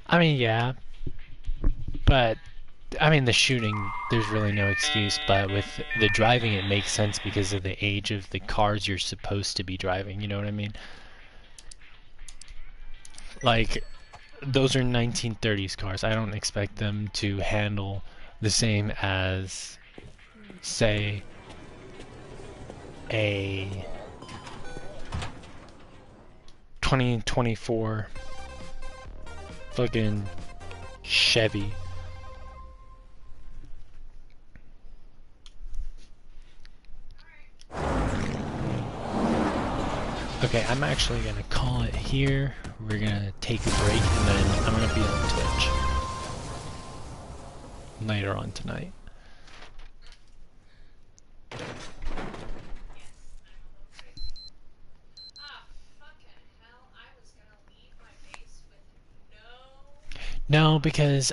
[SPEAKER 1] I mean, yeah, but I mean the shooting, there's really no excuse, but with the driving it makes sense because of the age of the cars you're supposed to be driving, you know what I mean? Like, those are 1930s cars. I don't expect them to handle the same as, say, a 2024 fucking Chevy. Okay, I'm actually gonna call it here. We're gonna take a break and then I'm gonna be on Twitch later on tonight. No, because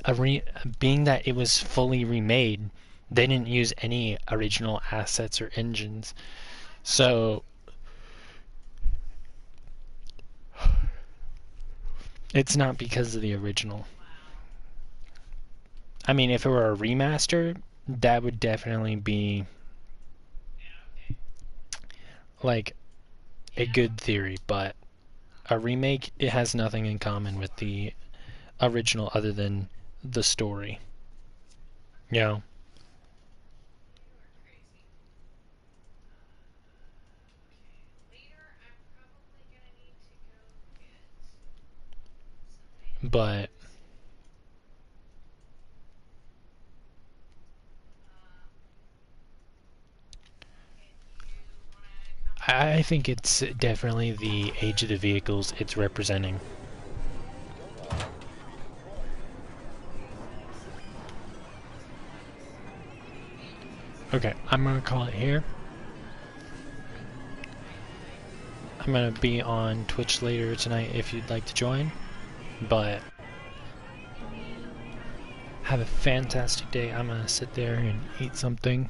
[SPEAKER 1] being that it was fully remade, they didn't use any original assets or engines. So it's not because of the original. I mean, if it were a remaster, that would definitely be like a good theory, but a remake, it has nothing in common with the original other than the story. You know? But I think it's definitely the age of the vehicles it's representing. Okay, I'm gonna call it here. I'm gonna be on Twitch later tonight if you'd like to join, but have a fantastic day. I'm gonna sit there and eat something